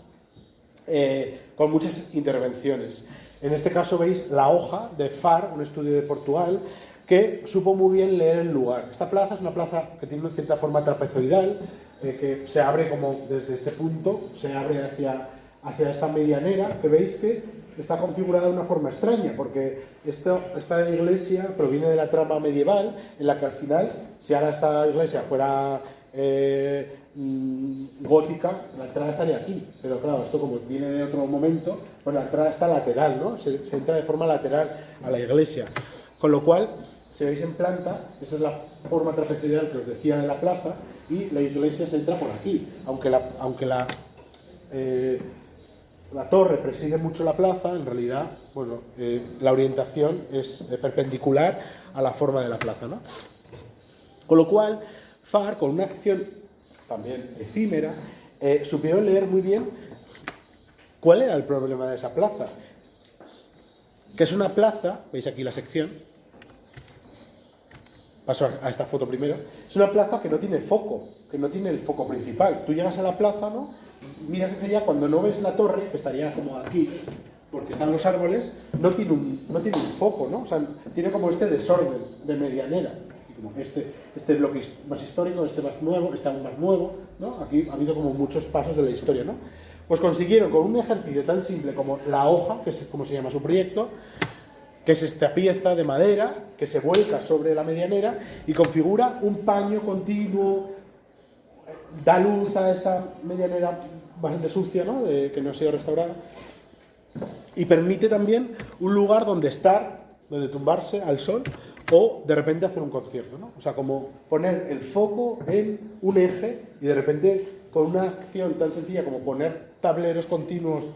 con muchas intervenciones. En este caso veis la hoja de FAR, un estudio de Portugal, que supo muy bien leer el lugar. Esta plaza es una plaza que tiene una cierta forma trapezoidal, que se abre como desde este punto, se abre hacia esta medianera, que veis que está configurada de una forma extraña, porque esta iglesia proviene de la trama medieval, en la que al final, si ahora esta iglesia fuera gótica, la entrada estaría aquí, pero claro, esto como viene de otro momento, pues la entrada está lateral, ¿no? Se entra de forma lateral a la iglesia, con lo cual, si veis en planta, esta es la forma trapezoidal que os decía de la plaza, y la iglesia se entra por aquí, aunque la torre preside mucho la plaza, en realidad, bueno, la orientación es perpendicular a la forma de la plaza, ¿no? Con lo cual, FAR, con una acción también efímera, supieron leer muy bien cuál era el problema de esa plaza. Que es una plaza, veis aquí la sección, paso a esta foto primero, es una plaza que no tiene foco, que no tiene el foco principal. Tú llegas a la plaza, ¿no? Miras hacia allá, cuando no ves la torre, que estaría como aquí, porque están los árboles, no tiene un foco, ¿no? O sea, tiene como este desorden de medianera. Como este bloque más histórico, este más nuevo, este aún más nuevo, ¿no? Aquí ha habido como muchos pasos de la historia, ¿no? Pues consiguieron con un ejercicio tan simple como la hoja, que es como se llama su proyecto, que es esta pieza de madera que se vuelca sobre la medianera y configura un paño continuo, da luz a esa medianera bastante sucia, ¿no? Que no ha sido restaurada, y permite también un lugar donde estar, donde tumbarse al sol, o de repente hacer un concierto, ¿no? O sea, como poner el foco en un eje y de repente con una acción tan sencilla como poner tableros continuos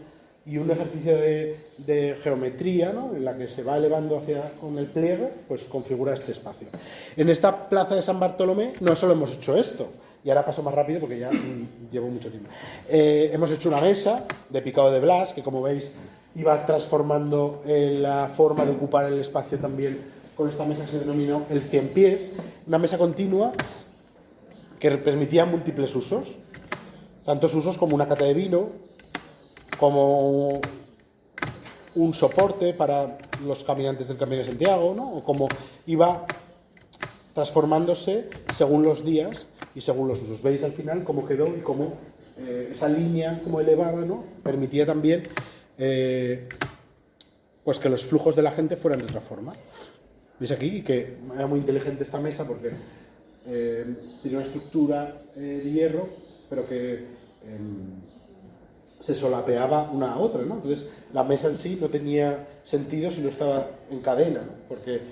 y un ejercicio de geometría, ¿no? En la que se va elevando con el pliegue, pues configura este espacio. En esta plaza de San Bartolomé no solo hemos hecho esto, y ahora paso más rápido porque ya llevo mucho tiempo. Hemos hecho una mesa de picado de Blas, que como veis iba transformando la forma de ocupar el espacio también con esta mesa que se denominó el 100 pies, una mesa continua que permitía múltiples usos, tantos usos como una cata de vino, como un soporte para los caminantes del Camino de Santiago, ¿no? O como iba transformándose según los días y según los usos. Veis al final cómo quedó y cómo esa línea como elevada, ¿no? Permitía también pues que los flujos de la gente fueran de otra forma. Veis aquí que era muy inteligente esta mesa porque tiene una estructura de hierro, pero que se solapeaba una a otra, ¿no? Entonces la mesa en sí no tenía sentido si no estaba en cadena, ¿no? Porque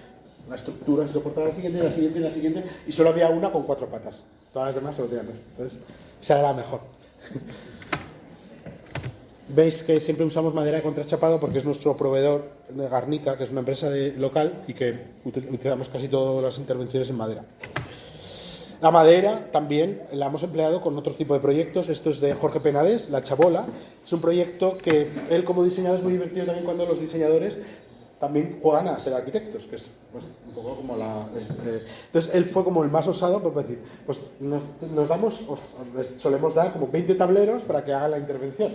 la estructura se soportaba la siguiente, la siguiente, la siguiente, y solo había una con 4 patas. Todas las demás solo tenían 2. Entonces esa era la mejor. Veis que siempre usamos madera de contrachapado porque es nuestro proveedor de Garnica, que es una empresa local y que utilizamos casi todas las intervenciones en madera. La madera también la hemos empleado con otro tipo de proyectos. Esto es de Jorge Penades, La Chabola. Es un proyecto que él como diseñador es muy divertido también cuando los diseñadores también juegan a ser arquitectos, que es pues, un poco como entonces él fue como el más osado, pues decir, pues les solemos dar como 20 tableros para que hagan la intervención.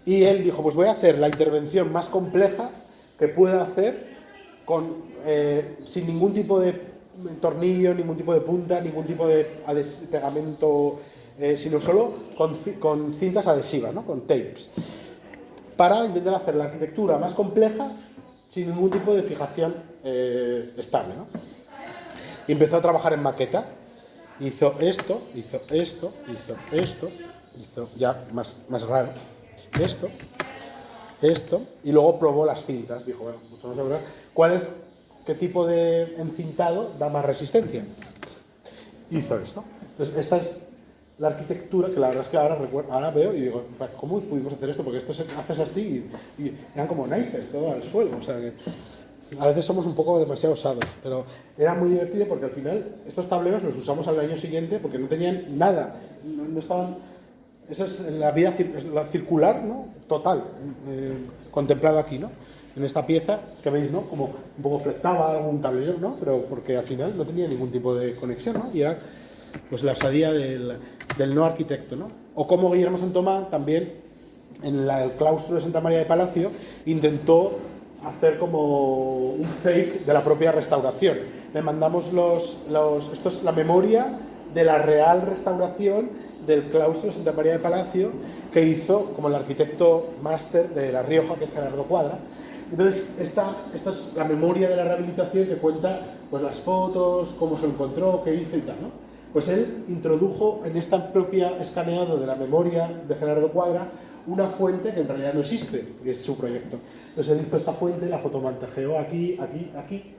Y él dijo, pues voy a hacer la intervención más compleja que pueda hacer sin ningún tipo de tornillo, ningún tipo de punta, ningún tipo de pegamento, sino solo con cintas adhesivas, ¿no? Con tapes, para intentar hacer la arquitectura más compleja sin ningún tipo de fijación estable, ¿no? Y empezó a trabajar en maqueta. Hizo esto, hizo ya más raro, esto, y luego probó las cintas. Dijo, bueno, pues vamos a ver qué tipo de encintado da más resistencia. Hizo esto. Entonces, esta es la arquitectura, que la verdad es que ahora veo y digo, ¿cómo pudimos hacer esto? Porque esto haces así y eran como naipes todo al suelo. O sea que a veces somos un poco demasiado osados, pero era muy divertido porque al final estos tableros los usamos al año siguiente porque no tenían nada, no estaban. Eso es la vida circular, ¿no? Total, contemplado aquí, ¿no? En esta pieza que veis, ¿no? Como un poco flectaba algún tablero, ¿no? Pero porque al final no tenía ningún tipo de conexión, ¿no? Y era pues la osadía del no arquitecto, ¿no? O como Guillermo Santomá también en el claustro de Santa María de Palacio intentó hacer como un fake de la propia restauración. Le mandamos esto es la memoria de la real restauración del claustro de Santa María de Palacio que hizo como el arquitecto máster de La Rioja, que es Gerardo Cuadra. Entonces, esta es la memoria de la rehabilitación que cuenta pues, las fotos, cómo se lo encontró, qué hizo y tal, ¿no? Pues él introdujo en esta propia escaneado de la memoria de Gerardo Cuadra una fuente que en realidad no existe, que es su proyecto. Entonces él hizo esta fuente, la fotomantajeó aquí, aquí, aquí,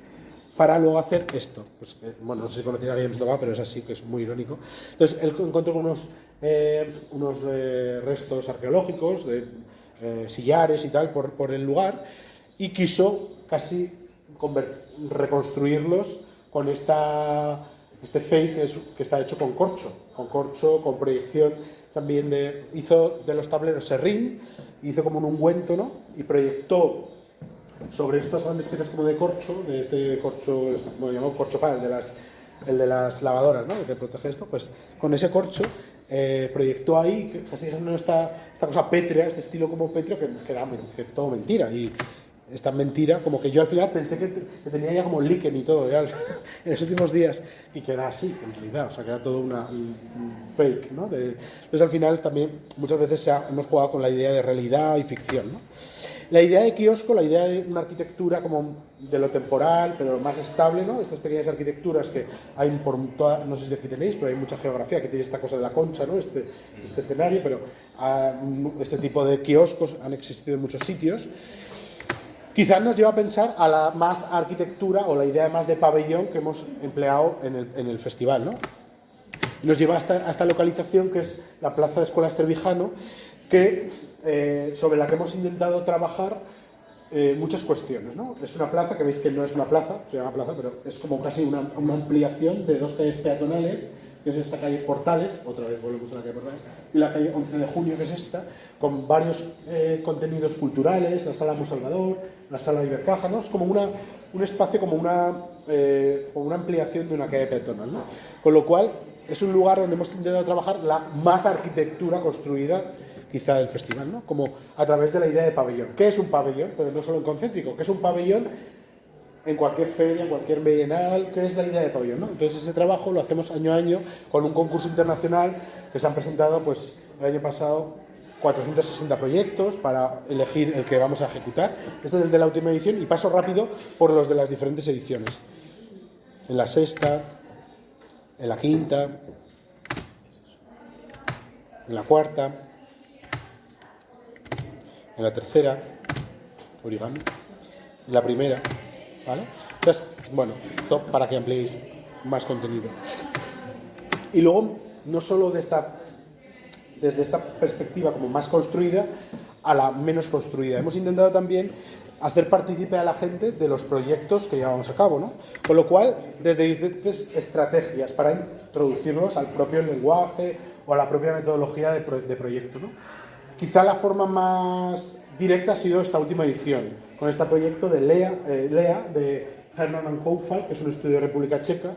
para luego hacer esto. Pues, bueno, no sé si conocéis a Guillermo Santomá, pero es así, que es muy irónico. Entonces él encontró unos restos arqueológicos de sillares y tal por el lugar y quiso casi reconstruirlos con este fake que está hecho con corcho, con proyección también hizo de los tableros serrín, hizo como un ungüento, ¿no? Y proyectó sobre estas grandes piezas como de corcho, de este corcho, como llamamos corcho pan, el de las lavadoras, ¿no? Que protege esto, pues con ese corcho proyectó ahí, que casi no esta cosa pétrea, este estilo como pétreo, que todo mentira. Y esta mentira, como que yo al final pensé que tenía ya como líquen y todo, ya, en los últimos días, y que era así, en realidad, o sea, que era todo un fake, ¿no? Entonces al final también muchas veces hemos jugado con la idea de realidad y ficción, ¿no? La idea de kiosco, la idea de una arquitectura como de lo temporal, pero más estable, ¿no? Estas pequeñas arquitecturas que hay por toda, no sé si aquí tenéis, pero hay mucha geografía que tiene esta cosa de la concha, ¿no? Este escenario, pero este tipo de kioscos han existido en muchos sitios. Quizás nos lleva a pensar a la más arquitectura o la idea más de pabellón que hemos empleado en el festival, ¿no? Nos lleva a esta localización que es la Plaza de Escuelas Trevijano, sobre la que hemos intentado trabajar muchas cuestiones, ¿no? Es una plaza que veis que no es una plaza, se llama plaza, pero es como casi una ampliación de dos calles peatonales, que es esta calle Portales, otra vez volvemos a la calle Portales, y la calle 11 de Junio, que es esta, con varios contenidos culturales, la sala Monsalvador, la sala Ibercaja, ¿no? Es como un espacio, como una ampliación de una calle peatonal, ¿no? Con lo cual, es un lugar donde hemos intentado trabajar la más arquitectura construida quizá del festival, ¿no? Como a través de la idea de pabellón. ¿Qué es un pabellón? Pero no solo en concéntrico, ¿qué es un pabellón en cualquier feria, en cualquier bienal? ¿Qué es la idea de pabellón, ¿no? Entonces ese trabajo lo hacemos año a año con un concurso internacional que se han presentado, pues, el año pasado 460 proyectos para elegir el que vamos a ejecutar. Este es el de la última edición y paso rápido por los de las diferentes ediciones. En la sexta, en la quinta, en la cuarta, en la tercera, origami, en la primera, ¿vale? Entonces, bueno, esto para que ampliéis más contenido. Y luego, no solo desde esta perspectiva como más construida a la menos construida. Hemos intentado también hacer partícipe a la gente de los proyectos que llevamos a cabo, ¿no? Con lo cual, desde diferentes estrategias para introducirlos al propio lenguaje o a la propia metodología de proyecto, ¿no? Quizá la forma más directa ha sido esta última edición, con este proyecto de Lea de Herman Koufal, que es un estudio de República Checa.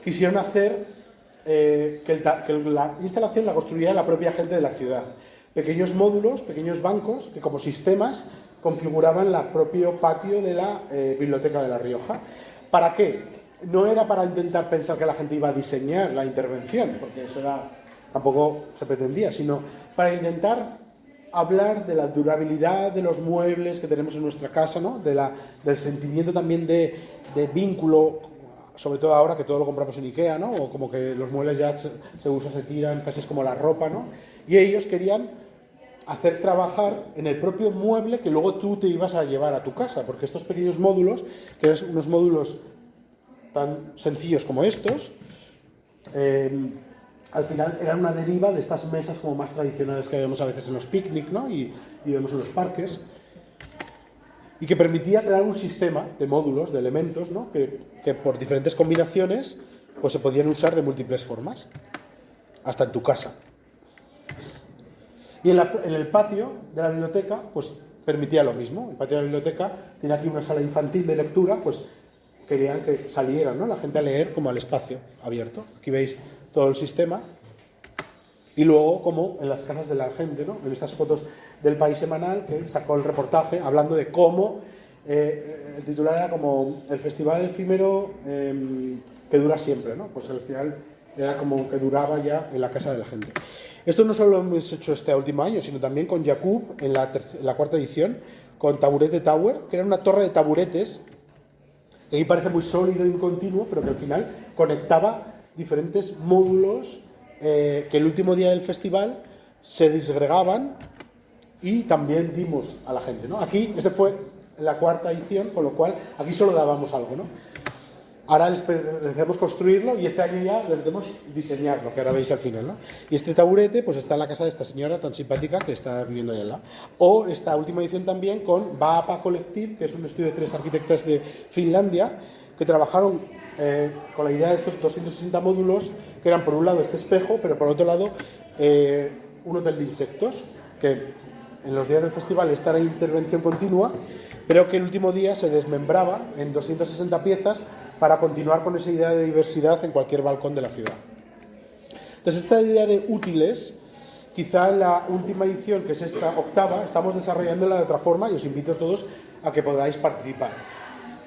Quisieron hacer que la instalación la construyera la propia gente de la ciudad. Pequeños módulos, pequeños bancos, que como sistemas configuraban el propio patio de la Biblioteca de La Rioja. ¿Para qué? No era para intentar pensar que la gente iba a diseñar la intervención, porque eso tampoco se pretendía, sino para intentar hablar de la durabilidad de los muebles que tenemos en nuestra casa, ¿no? Del sentimiento también de vínculo, sobre todo ahora que todo lo compramos en Ikea, ¿no? O como que los muebles ya se usan, se tiran, casi es como la ropa, ¿no? Y ellos querían hacer trabajar en el propio mueble que luego tú te ibas a llevar a tu casa, porque estos pequeños módulos, que eran unos módulos tan sencillos como estos, al final eran una deriva de estas mesas como más tradicionales que vemos a veces en los picnic, ¿no? y vemos en los parques, y que permitía crear un sistema de módulos, de elementos, ¿no? que por diferentes combinaciones pues se podían usar de múltiples formas, hasta en tu casa. Y en el patio de la biblioteca pues permitía lo mismo. El patio de la biblioteca tiene aquí una sala infantil de lectura, pues querían que salieran, ¿no? La gente a leer como al espacio abierto. Aquí veis todo el sistema. Y luego, como en las casas de la gente, ¿no? En estas fotos del País Semanal, que sacó el reportaje hablando de cómo el titular era como el festival efímero que dura siempre, ¿no? Pues al final era como que duraba ya en la casa de la gente. Esto no solo lo hemos hecho este último año, sino también con Jakub en la cuarta edición, con Taburete Tower, que era una torre de taburetes, que ahí parece muy sólido y continuo, pero que al final conectaba diferentes módulos que el último día del festival se disgregaban y también dimos a la gente, ¿no? Aquí, este fue la cuarta edición, con lo cual aquí solo dábamos algo, ¿no? Ahora les hacemos construirlo y este año ya les hacemos diseñarlo, que ahora veis al final, ¿no? Y este taburete pues está en la casa de esta señora tan simpática que está viviendo ahí al lado. O esta última edición también con Vaapa Collective, que es un estudio de 3 arquitectas de Finlandia, que trabajaron con la idea de estos 260 módulos, que eran por un lado este espejo, pero por otro lado un hotel de insectos, que en los días del festival está en intervención continua, pero que el último día se desmembraba en 260 piezas para continuar con esa idea de diversidad en cualquier balcón de la ciudad. Entonces, esta idea de útiles, quizá en la última edición, que es esta octava, estamos desarrollándola de otra forma y os invito a todos a que podáis participar.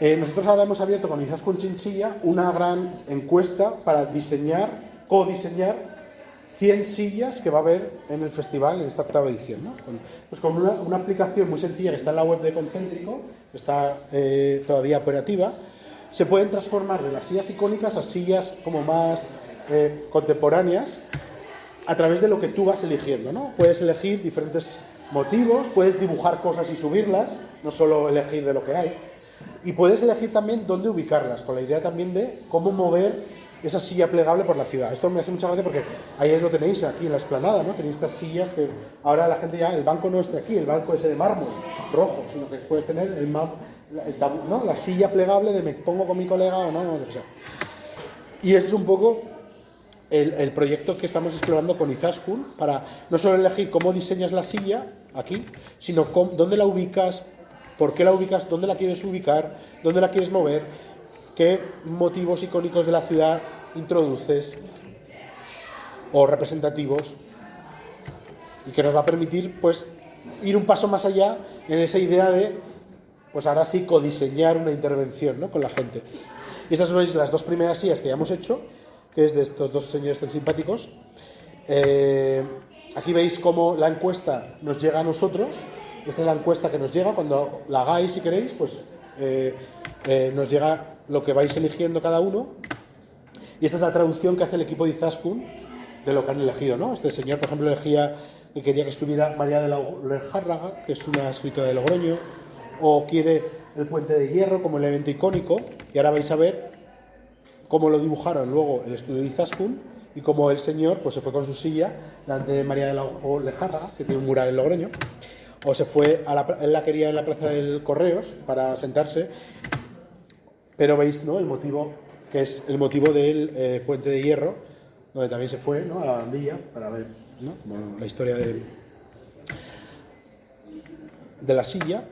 Nosotros ahora hemos abierto con Izaskun Chinchilla una gran encuesta para codiseñar 100 sillas que va a haber en el festival en esta octava edición, ¿no? Con una aplicación muy sencilla que está en la web de Concéntrico, que está todavía operativa, se pueden transformar de las sillas icónicas a sillas como más contemporáneas a través de lo que tú vas eligiendo, ¿no? Puedes elegir diferentes motivos, puedes dibujar cosas y subirlas, no solo elegir de lo que hay, y puedes elegir también dónde ubicarlas, con la idea también de cómo mover esa silla plegable por la ciudad. Esto me hace mucha gracia porque ayer lo tenéis aquí en la explanada, ¿no? Tenéis estas sillas que ahora la gente ya, el banco no es de aquí, el banco ese de mármol rojo, sino que puedes tener ¿no? La silla plegable de me pongo con mi colega o no, no sé. Y esto es un poco el proyecto que estamos explorando con Izaskun, para no solo elegir cómo diseñas la silla aquí, sino dónde la ubicas, por qué la ubicas, dónde la quieres ubicar, dónde la quieres mover, qué motivos icónicos de la ciudad introduces o representativos, y que nos va a permitir pues ir un paso más allá en esa idea de pues ahora sí codiseñar una intervención, ¿no? Con la gente. Y estas son las dos primeras sillas que ya hemos hecho, que es de estos dos señores tan simpáticos. Aquí veis cómo la encuesta nos llega a nosotros. Esta es la encuesta que nos llega. Cuando la hagáis, si queréis, pues nos llega lo que vais eligiendo cada uno. Y esta es la traducción que hace el equipo de Izaskun de lo que han elegido, ¿no? Este señor, por ejemplo, elegía que quería que estuviera María de la Lejárraga, que es una escritora de Logroño, o quiere el Puente de Hierro como el evento icónico. Y ahora vais a ver cómo lo dibujaron luego el estudio de Izaskun y cómo el señor pues se fue con su silla delante de María de la Lejárraga, que tiene un mural en Logroño, o se fue él la quería en la Plaza del Correos para sentarse, pero veis, ¿no? El motivo, que es el motivo del Puente de Hierro, donde también se fue, ¿no? A la bandilla para ver, ¿no? Bueno, la historia de la silla.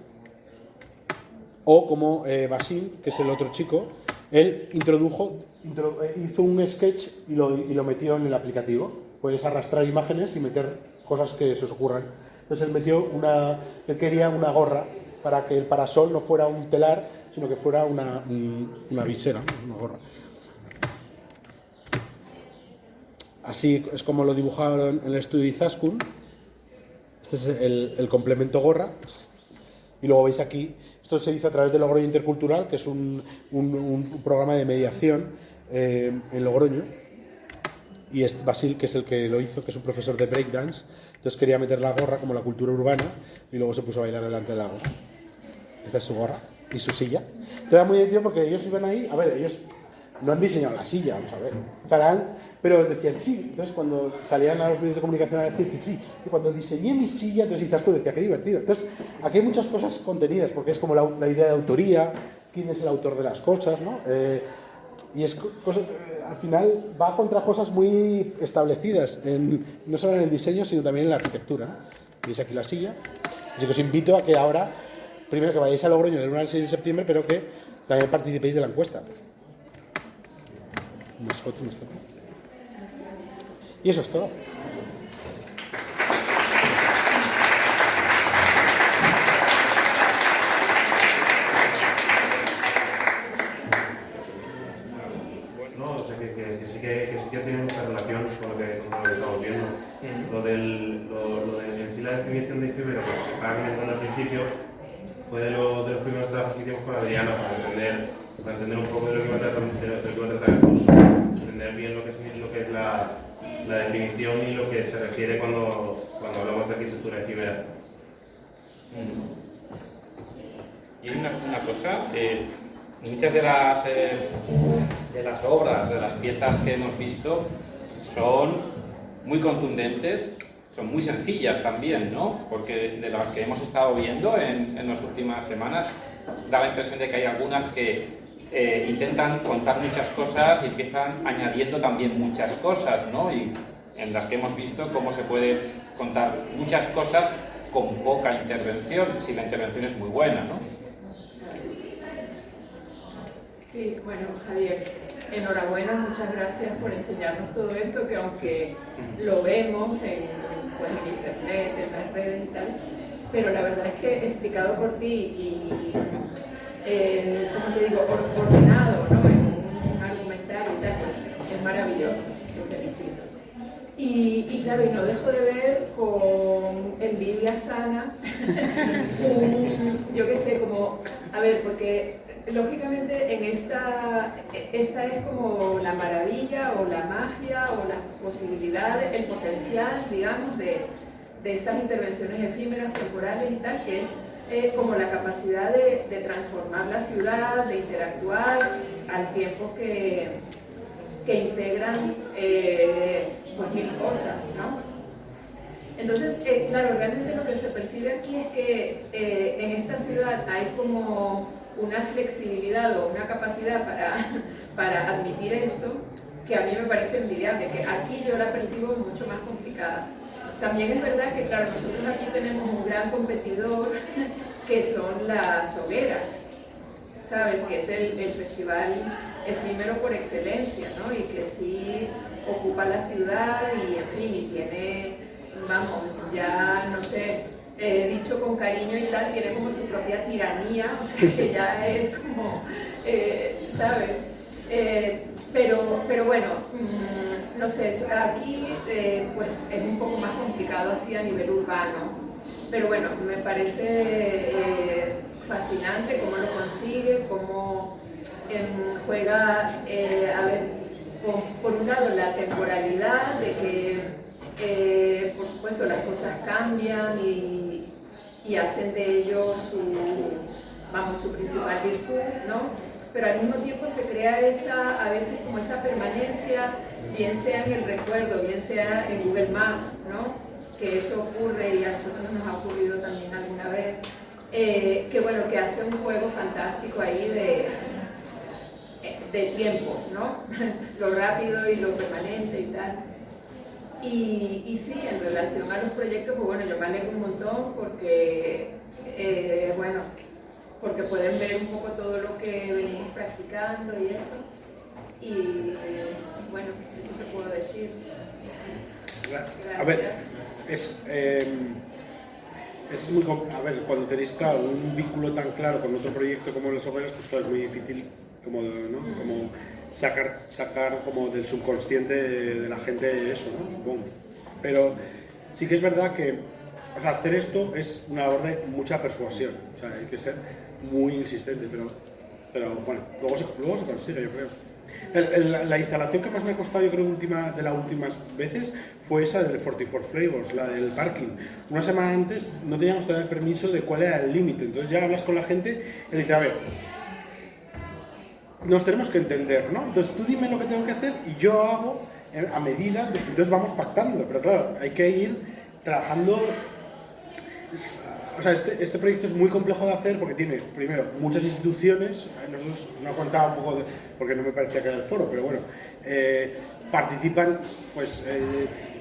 O como Basil, que es el otro chico, él hizo un sketch y lo metió en el aplicativo. Puedes arrastrar imágenes y meter cosas que se os ocurran. Entonces él quería una gorra para que el parasol no fuera un telar, sino que fuera una visera, una gorra. Así es como lo dibujaron en el estudio de Izaskun. Este es el complemento gorra. Y luego veis aquí, esto se hizo a través de Logroño Intercultural, que es un programa de mediación en Logroño. Y es Basil, que es el que lo hizo, que es un profesor de breakdance. Entonces quería meter la gorra como la cultura urbana y luego se puso a bailar delante de la gorra. Esta es su gorra y su silla. Entonces era muy divertido porque ellos iban ahí, a ver, ellos no han diseñado la silla, vamos a ver. O sea, pero decían sí. Entonces cuando salían a los medios de comunicación a decir que sí, y cuando diseñé mi silla, entonces Izaskun decía, qué divertido. Entonces aquí hay muchas cosas contenidas, porque es como la idea de autoría, quién es el autor de las cosas, ¿no? Y es al final va contra cosas muy establecidas, no solo en el diseño, sino también en la arquitectura, ¿no? Veis aquí la silla. Así que os invito a que ahora, primero que vayáis a Logroño del 1 al 6 de septiembre, pero que también participéis de la encuesta. Más fotos. Y eso es todo. Que sí que tiene mucha relación con lo que estamos viendo. Lo de en sí la definición de efímero que estaba comentando al principio fue de los primeros trabajos que hicimos con Adriana para entender un poco de lo que iba a tratar el curso, entender bien lo que es la definición y lo que se refiere cuando hablamos de arquitectura efímera. Y una cosa, muchas de las obras, de las piezas que hemos visto son muy contundentes, son muy sencillas también, ¿no? Porque de las que hemos estado viendo en las últimas semanas, da la impresión de que hay algunas que intentan contar muchas cosas y empiezan añadiendo también muchas cosas, ¿no? Y en las que hemos visto cómo se puede contar muchas cosas con poca intervención, si la intervención es muy buena, ¿no? Sí, bueno, Javier, enhorabuena, muchas gracias por enseñarnos todo esto, que aunque lo vemos en internet, en las redes y tal, pero la verdad es que explicado por ti y, como te digo, ordenado, ¿no? En un argumentario y tal, pues es maravilloso, lo felicito. Y claro, y no dejo de ver con envidia sana, yo qué sé, como, a ver, porque lógicamente en esta es como la maravilla o la magia o las posibilidades, el potencial, digamos, de estas intervenciones efímeras, temporales y tal, que es como la capacidad de transformar la ciudad, de interactuar al tiempo que integran pues mil cosas, ¿no? Entonces, claro, realmente lo que se percibe aquí es que en esta ciudad hay como una flexibilidad o una capacidad para admitir esto que a mí me parece envidiable, que aquí yo la percibo mucho más complicada. También es verdad que, claro, nosotros aquí tenemos un gran competidor que son las hogueras, ¿sabes? Que es el festival efímero por excelencia, ¿no? Y que sí ocupa la ciudad y, en fin, y tiene, vamos, ya, no sé, dicho con cariño y tal, tiene como su propia tiranía, o sea que ya es como, ¿sabes? Pero bueno, no sé, aquí pues es un poco más complicado así a nivel urbano, pero bueno, me parece fascinante cómo lo consigue, cómo juega, a ver, por un lado la temporalidad de que por supuesto las cosas cambian y hacen de ello su principal virtud, ¿no? Pero al mismo tiempo se crea a veces como esa permanencia, bien sea en el recuerdo, bien sea en Google Maps, ¿no? Que eso ocurre y a nosotros nos ha ocurrido también alguna vez, que bueno, que hace un juego fantástico ahí de tiempos, ¿no? Lo rápido y lo permanente y tal. Y sí, en relación a los proyectos, pues bueno, yo me alegro un montón porque, bueno, porque pueden ver un poco todo lo que venimos practicando y eso. Y bueno, eso te puedo decir. Gracias. A ver, es muy a ver, cuando tenéis claro un vínculo tan claro con otro proyecto como las hogueras, pues claro, es muy difícil como, ¿no? Como sacar como del subconsciente de la gente eso, ¿no? Supongo. Pero sí que es verdad que, o sea, hacer esto es una labor de mucha persuasión, o sea, hay que ser muy insistente, pero bueno, luego se consigue, yo creo. La instalación que más me ha costado, yo creo, de las últimas veces fue esa del 44 Flavors, la del parking. Una semana antes no teníamos todavía el permiso de cuál era el límite, entonces ya hablas con la gente y le dices, a ver, nos tenemos que entender, ¿no? Entonces tú dime lo que tengo que hacer y yo hago a medida, entonces vamos pactando, pero claro, hay que ir trabajando. O sea, este proyecto es muy complejo de hacer porque tiene, primero, muchas instituciones. Nosotros no contaba un poco, porque no me parecía que era el foro, pero bueno, participan pues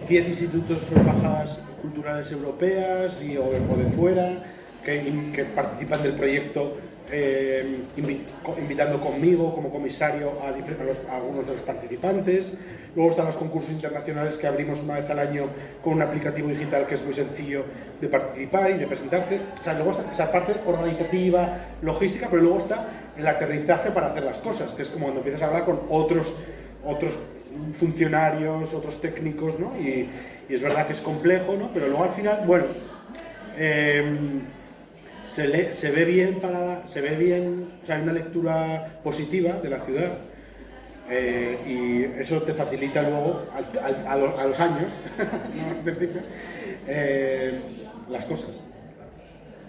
10 institutos o embajadas culturales europeas o de fuera que participan del proyecto invitando conmigo como comisario a algunos de los participantes. Luego están los concursos internacionales que abrimos una vez al año con un aplicativo digital que es muy sencillo de participar y de presentarse. O sea, luego está esa parte organizativa, logística, pero luego está el aterrizaje para hacer las cosas, que es como cuando empiezas a hablar con otros funcionarios, otros técnicos, ¿no? Y es verdad que es complejo, ¿no? Pero luego al final, bueno, se ve bien, o sea, hay una lectura positiva de la ciudad, y eso te facilita luego, a los años, las cosas.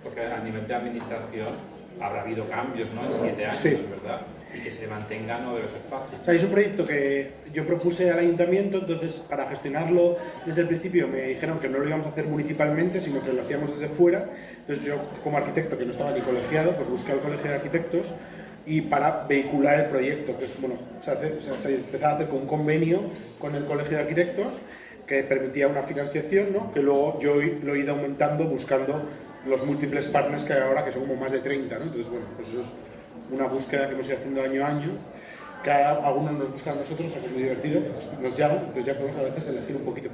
Porque a nivel de administración habrá habido cambios, ¿no? En 7 años, Sí. ¿verdad? Y que se mantenga no debe ser fácil. O sea, es un proyecto que yo propuse al ayuntamiento, entonces para gestionarlo desde el principio me dijeron que no lo íbamos a hacer municipalmente, sino que lo hacíamos desde fuera. Entonces yo, como arquitecto que no estaba ni colegiado, pues busqué al colegio de arquitectos y para vehicular el proyecto, que es, bueno, se empezaba a hacer con un convenio con el colegio de arquitectos que permitía una financiación, ¿no? Que luego yo lo he ido aumentando buscando los múltiples partners que hay ahora, que son como más de 30, ¿no? Entonces, bueno, pues eso es una búsqueda que hemos ido haciendo año a año, que algunos nos buscan a nosotros, que es muy divertido, pues nos llaman, entonces ya podemos a veces elegir un poquito.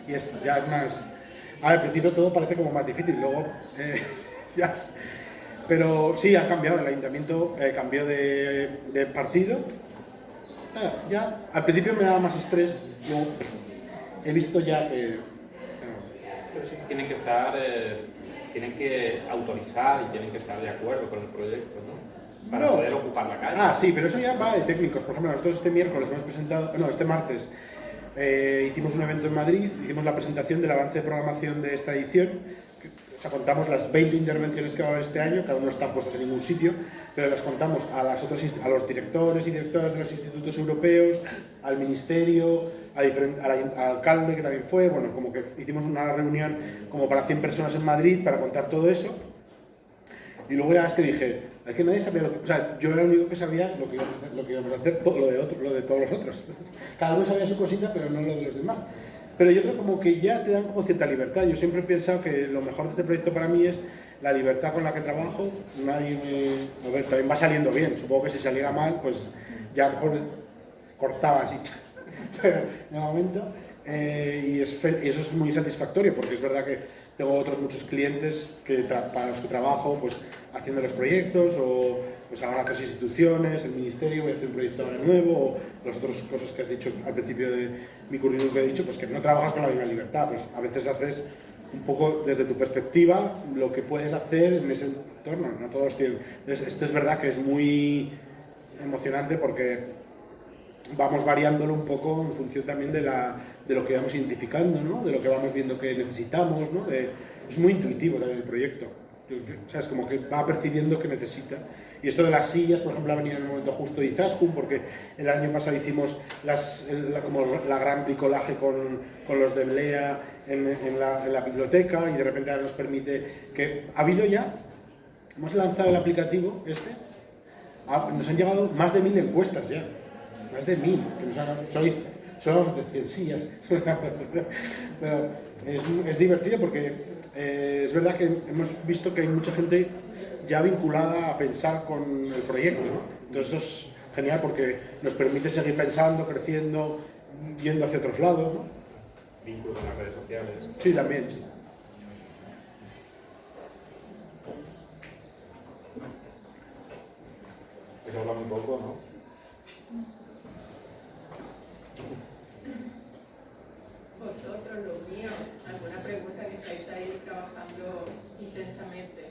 Y ya es más... Al principio todo parece como más difícil, luego pero sí, ha cambiado, el ayuntamiento cambió de partido. Ya, al principio me daba más estrés, luego he visto ya que... Pero sí, tienen que autorizar y tienen que estar de acuerdo con el proyecto, ¿no? Para poder ocupar la calle. Ah, sí, pero eso ya va de técnicos. Por ejemplo, nosotros este martes hicimos un evento en Madrid, hicimos la presentación del avance de programación de esta edición. O sea, contamos las 20 intervenciones que va a haber este año, que aún no están puestas en ningún sitio, pero las contamos a los directores y directoras de los institutos europeos, al ministerio, al alcalde que también fue. Bueno, como que hicimos una reunión como para 100 personas en Madrid para contar todo eso. Y luego ya es que dije, es que nadie sabía o sea, yo era el único que sabía lo que íbamos a hacer, lo de todos los otros. Cada uno sabía su cosita, pero no lo de los demás. Pero yo creo como que ya te dan como cierta libertad. Yo siempre he pensado que lo mejor de este proyecto para mí es la libertad con la que trabajo. A ver, también va saliendo bien. Supongo que si saliera mal, pues ya a lo mejor cortaba así. Pero de momento, y eso es muy satisfactorio, porque es verdad que tengo otros muchos clientes para los que trabajo, pues haciendo los proyectos, o pues ahora otras instituciones, el ministerio, voy a hacer un proyecto ahora nuevo, o las otras cosas que has dicho al principio de mi currículum que he dicho, pues que no trabajas con la misma libertad, pues a veces haces un poco desde tu perspectiva lo que puedes hacer en ese entorno, no todos tienen. Entonces, esto es verdad que es muy emocionante porque vamos variándolo un poco en función también de lo que vamos identificando, ¿no? De lo que vamos viendo que necesitamos, ¿no? Es muy intuitivo también el proyecto. O sea, es como que va percibiendo que necesita. Y esto de las sillas, por ejemplo, ha venido en el momento justo de Izaskun, porque el año pasado hicimos como la gran bricolaje con los de Blea en la biblioteca, y de repente ahora nos permite que... Ha habido ya, hemos lanzado el aplicativo nos han llegado más de 1000 encuestas ya. Más de 1000, que nos han... Son de 100 sillas. Pero es divertido porque es verdad que hemos visto que hay mucha gente ya vinculada a pensar con el proyecto, ¿no? Entonces eso es genial porque nos permite seguir pensando, creciendo, yendo hacia otros lados, ¿no? Vínculo con las redes sociales. Sí, también, sí. Eso habla muy poco, ¿no? Vosotros, los míos, ¿alguna pregunta que estáis ahí trabajando intensamente?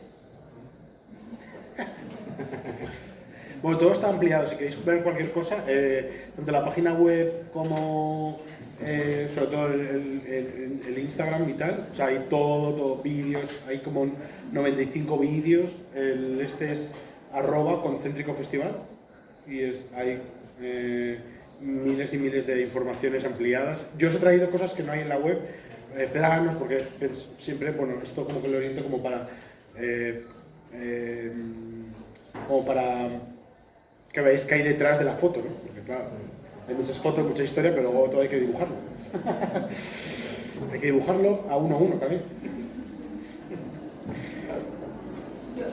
Bueno, todo está ampliado. Si queréis ver cualquier cosa, tanto la página web como sobre todo el Instagram y tal, o sea, hay todo, vídeos, hay como 95 vídeos. Este es @concéntricofestival y hay miles y miles de informaciones ampliadas. Yo os he traído cosas que no hay en la web, planos, porque siempre, bueno, esto como que lo oriento como para que veáis qué hay detrás de la foto, ¿no? Porque claro, hay muchas fotos, mucha historia, pero luego todo hay que dibujarlo. Hay que dibujarlo a uno también. Yo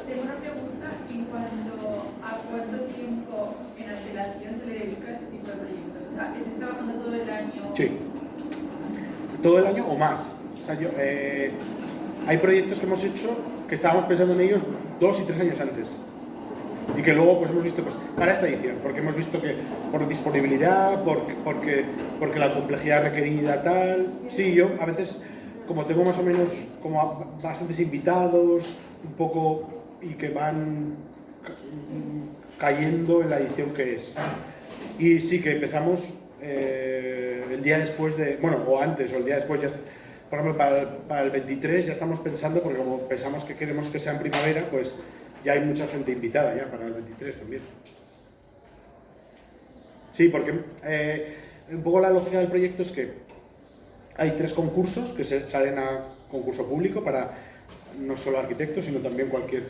¿A cuánto tiempo en antelación se le dedica a este tipo de proyectos? O sea, ¿estás trabajando todo el año? Sí, todo el año o más. O sea, hay proyectos que hemos hecho que estábamos pensando en ellos 2 y 3 años antes. Y que luego pues hemos visto pues, para esta edición, porque hemos visto que por disponibilidad, porque la complejidad requerida tal. Sí, yo a veces, como tengo más o menos como bastantes invitados, un poco, y que van cayendo en la edición que es. Y sí que empezamos el día después de, bueno, o antes, o el día después, ya, por ejemplo, para el 23 ya estamos pensando, porque como pensamos que queremos que sea en primavera, pues ya hay mucha gente invitada ya para el 23 también. Sí, porque un poco la lógica del proyecto es que hay 3 concursos que salen a concurso público para no solo arquitectos, sino también cualquier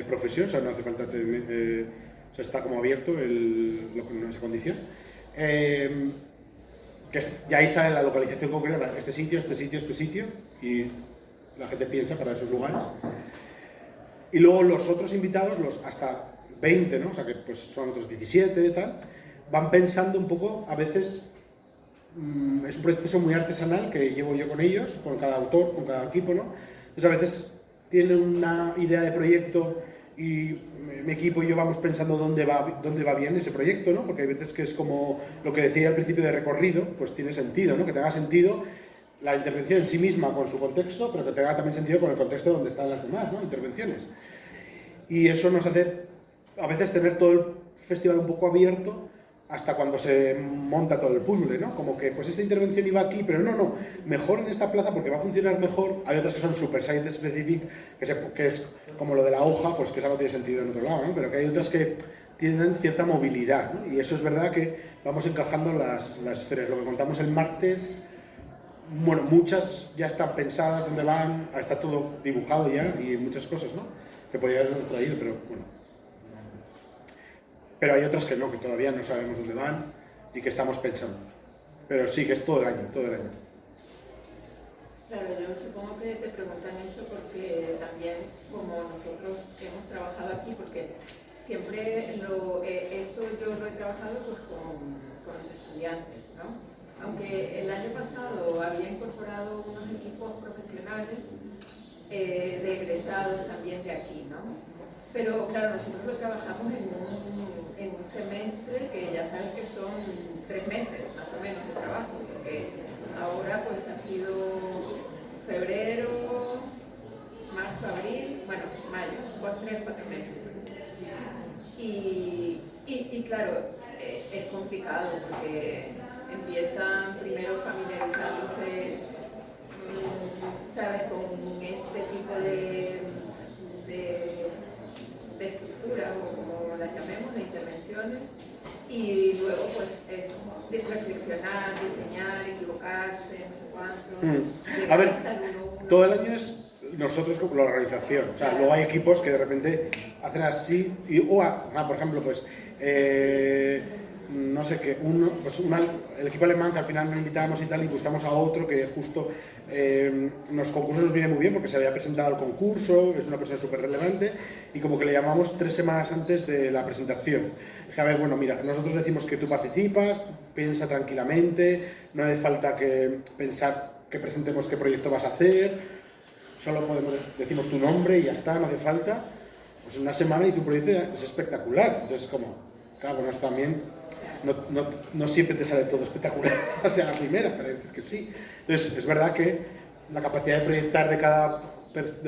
profesión, o sea, no hace falta tener, o sea, está como abierto esa condición. Y ahí sale la localización concreta, este sitio, y la gente piensa para esos lugares. Y luego los otros invitados, los hasta 20, ¿no? O sea, que pues son otros 17 y tal, van pensando un poco, a veces es un proceso muy artesanal que llevo yo con ellos, con cada autor, con cada equipo, ¿no? Entonces a veces tienen una idea de proyecto y mi equipo y yo vamos pensando dónde va bien ese proyecto, ¿no? Porque hay veces que es como lo que decía al principio de recorrido, pues tiene sentido, ¿no? Que tenga sentido la intervención en sí misma con su contexto, pero que tenga también sentido con el contexto donde están las demás, ¿no? Intervenciones. Y eso nos hace a veces tener todo el festival un poco abierto hasta cuando se monta todo el puzzle, ¿no? Como que, pues esta intervención iba aquí, pero no, mejor en esta plaza porque va a funcionar mejor. Hay otras que son super science specific, que es como lo de la hoja, pues que eso no tiene sentido en otro lado, ¿no? Pero que hay otras que tienen cierta movilidad, ¿no? Y eso es verdad que vamos encajando las historias. Lo que contamos el martes, bueno, muchas ya están pensadas, dónde van, está todo dibujado ya y muchas cosas, ¿no? Que podrían haber traído, pero bueno. Pero hay otras que no, que todavía no sabemos dónde van y que estamos pensando. Pero sí, que es todo el año, todo el año. Claro, yo supongo que te preguntan eso porque también, como nosotros hemos trabajado aquí, porque siempre esto yo lo he trabajado pues con los estudiantes, ¿no? Aunque el año pasado había incorporado unos equipos profesionales de egresados también de aquí, ¿no? Pero claro, nosotros lo trabajamos en un semestre que ya sabes que son 3 meses más o menos de trabajo, porque ahora pues ha sido febrero, marzo, abril, bueno, mayo, por 3-4 meses. Y claro, es complicado porque empiezan primero familiarizándose, sabes, con este tipo de estructuras o como las llamemos, de intervenciones, y luego pues eso, de reflexionar, diseñar, equivocarse, no sé cuánto. A ver, todo el año es nosotros como la organización, o sea, luego hay equipos que de repente hacen así, por ejemplo, pues no sé qué, el equipo alemán que al final no invitamos y tal, y buscamos a otro que justo los concursos nos viene muy bien porque se había presentado al concurso, es una persona súper relevante, y como que le llamamos 3 semanas antes de la presentación. Dije, a ver, bueno, mira, nosotros decimos que tú participas, piensa tranquilamente, no hace falta que presentemos qué proyecto vas a hacer, solo decimos tu nombre y ya está, no hace falta. Pues en una semana hice un proyecto y es espectacular, entonces como, claro, bueno, también no siempre te sale todo espectacular, o sea, la primera, pero es que sí. Entonces, es verdad que la capacidad de proyectar de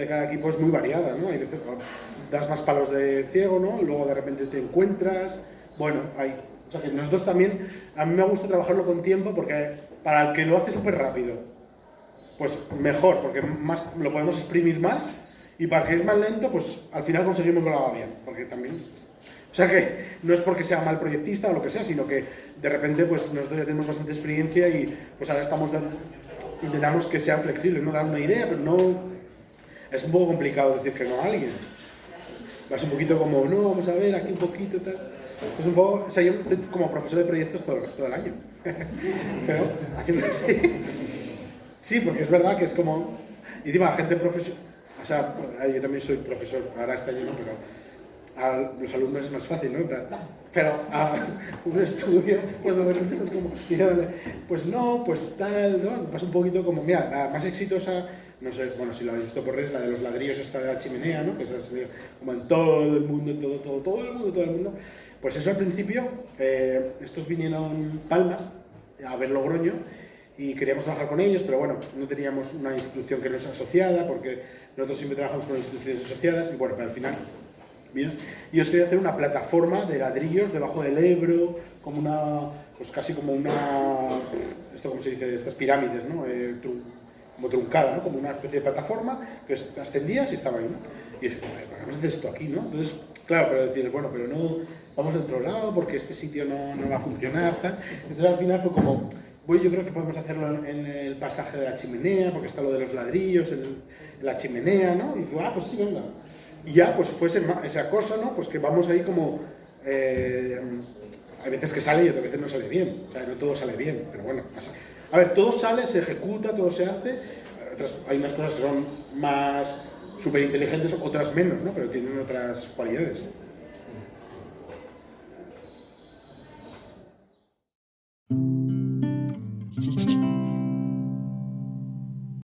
cada equipo es muy variada, ¿no? Hay veces das más palos de ciego, ¿no? Y luego de repente te encuentras, bueno, o sea que nosotros también, a mí me gusta trabajarlo con tiempo porque para el que lo hace súper rápido, pues mejor, porque lo podemos exprimir más, y para el que es más lento, pues al final conseguimos que lo haga bien, porque también... O sea que no es porque sea mal proyectista o lo que sea, sino que de repente pues nosotros ya tenemos bastante experiencia y pues ahora intentamos que sean flexibles, ¿no? Dar una idea, pero no... Es un poco complicado decir que no a alguien. Es un poquito como, no, vamos a ver, aquí un poquito, tal... Es un poco... O sea, yo estoy como profesor de proyectos todo el resto del año. Pero haciendo así... Sí, porque es verdad que es como... Y encima, la gente profesor... O sea, yo también soy profesor, ahora este año no, pero... a los alumnos es más fácil, ¿no? Pero a un estudio, pues de repente estás como diciéndole, pues no, pues tal, ¿no? Pasa un poquito como, mira, la más exitosa, no sé, bueno, si lo habéis visto por redes, la de los ladrillos esta de la chimenea, ¿no? Que esa sería como en todo el mundo, todo el mundo. Pues eso al principio, estos vinieron Palma a ver Logroño y queríamos trabajar con ellos, pero bueno, no teníamos una institución que nos asociada, porque nosotros siempre trabajamos con instituciones asociadas, y bueno, pero al final, bien, y os quería hacer una plataforma de ladrillos debajo del Ebro, como una, pues casi como una, esto como se dice, estas pirámides, ¿no? Como truncada, ¿no? Como una especie de plataforma que ascendías y estaba ahí, ¿no? Y es, vamos a hacer esto aquí, ¿no? Entonces, claro, pero decir, bueno, pero no, vamos de otro lado porque este sitio no va a funcionar, tal. Entonces al final fue como, yo creo que podemos hacerlo en el pasaje de la chimenea, porque está lo de los ladrillos, en la chimenea, ¿no? Y fue, pues sí, venga. Y ya, pues fue esa cosa, ¿no? Pues que vamos ahí como... hay veces que sale y otras veces no sale bien. O sea, no todo sale bien, pero bueno. A ver, todo sale, se ejecuta, todo se hace. Hay unas cosas que son más súper inteligentes, otras menos, ¿no? Pero tienen otras cualidades. Thank you.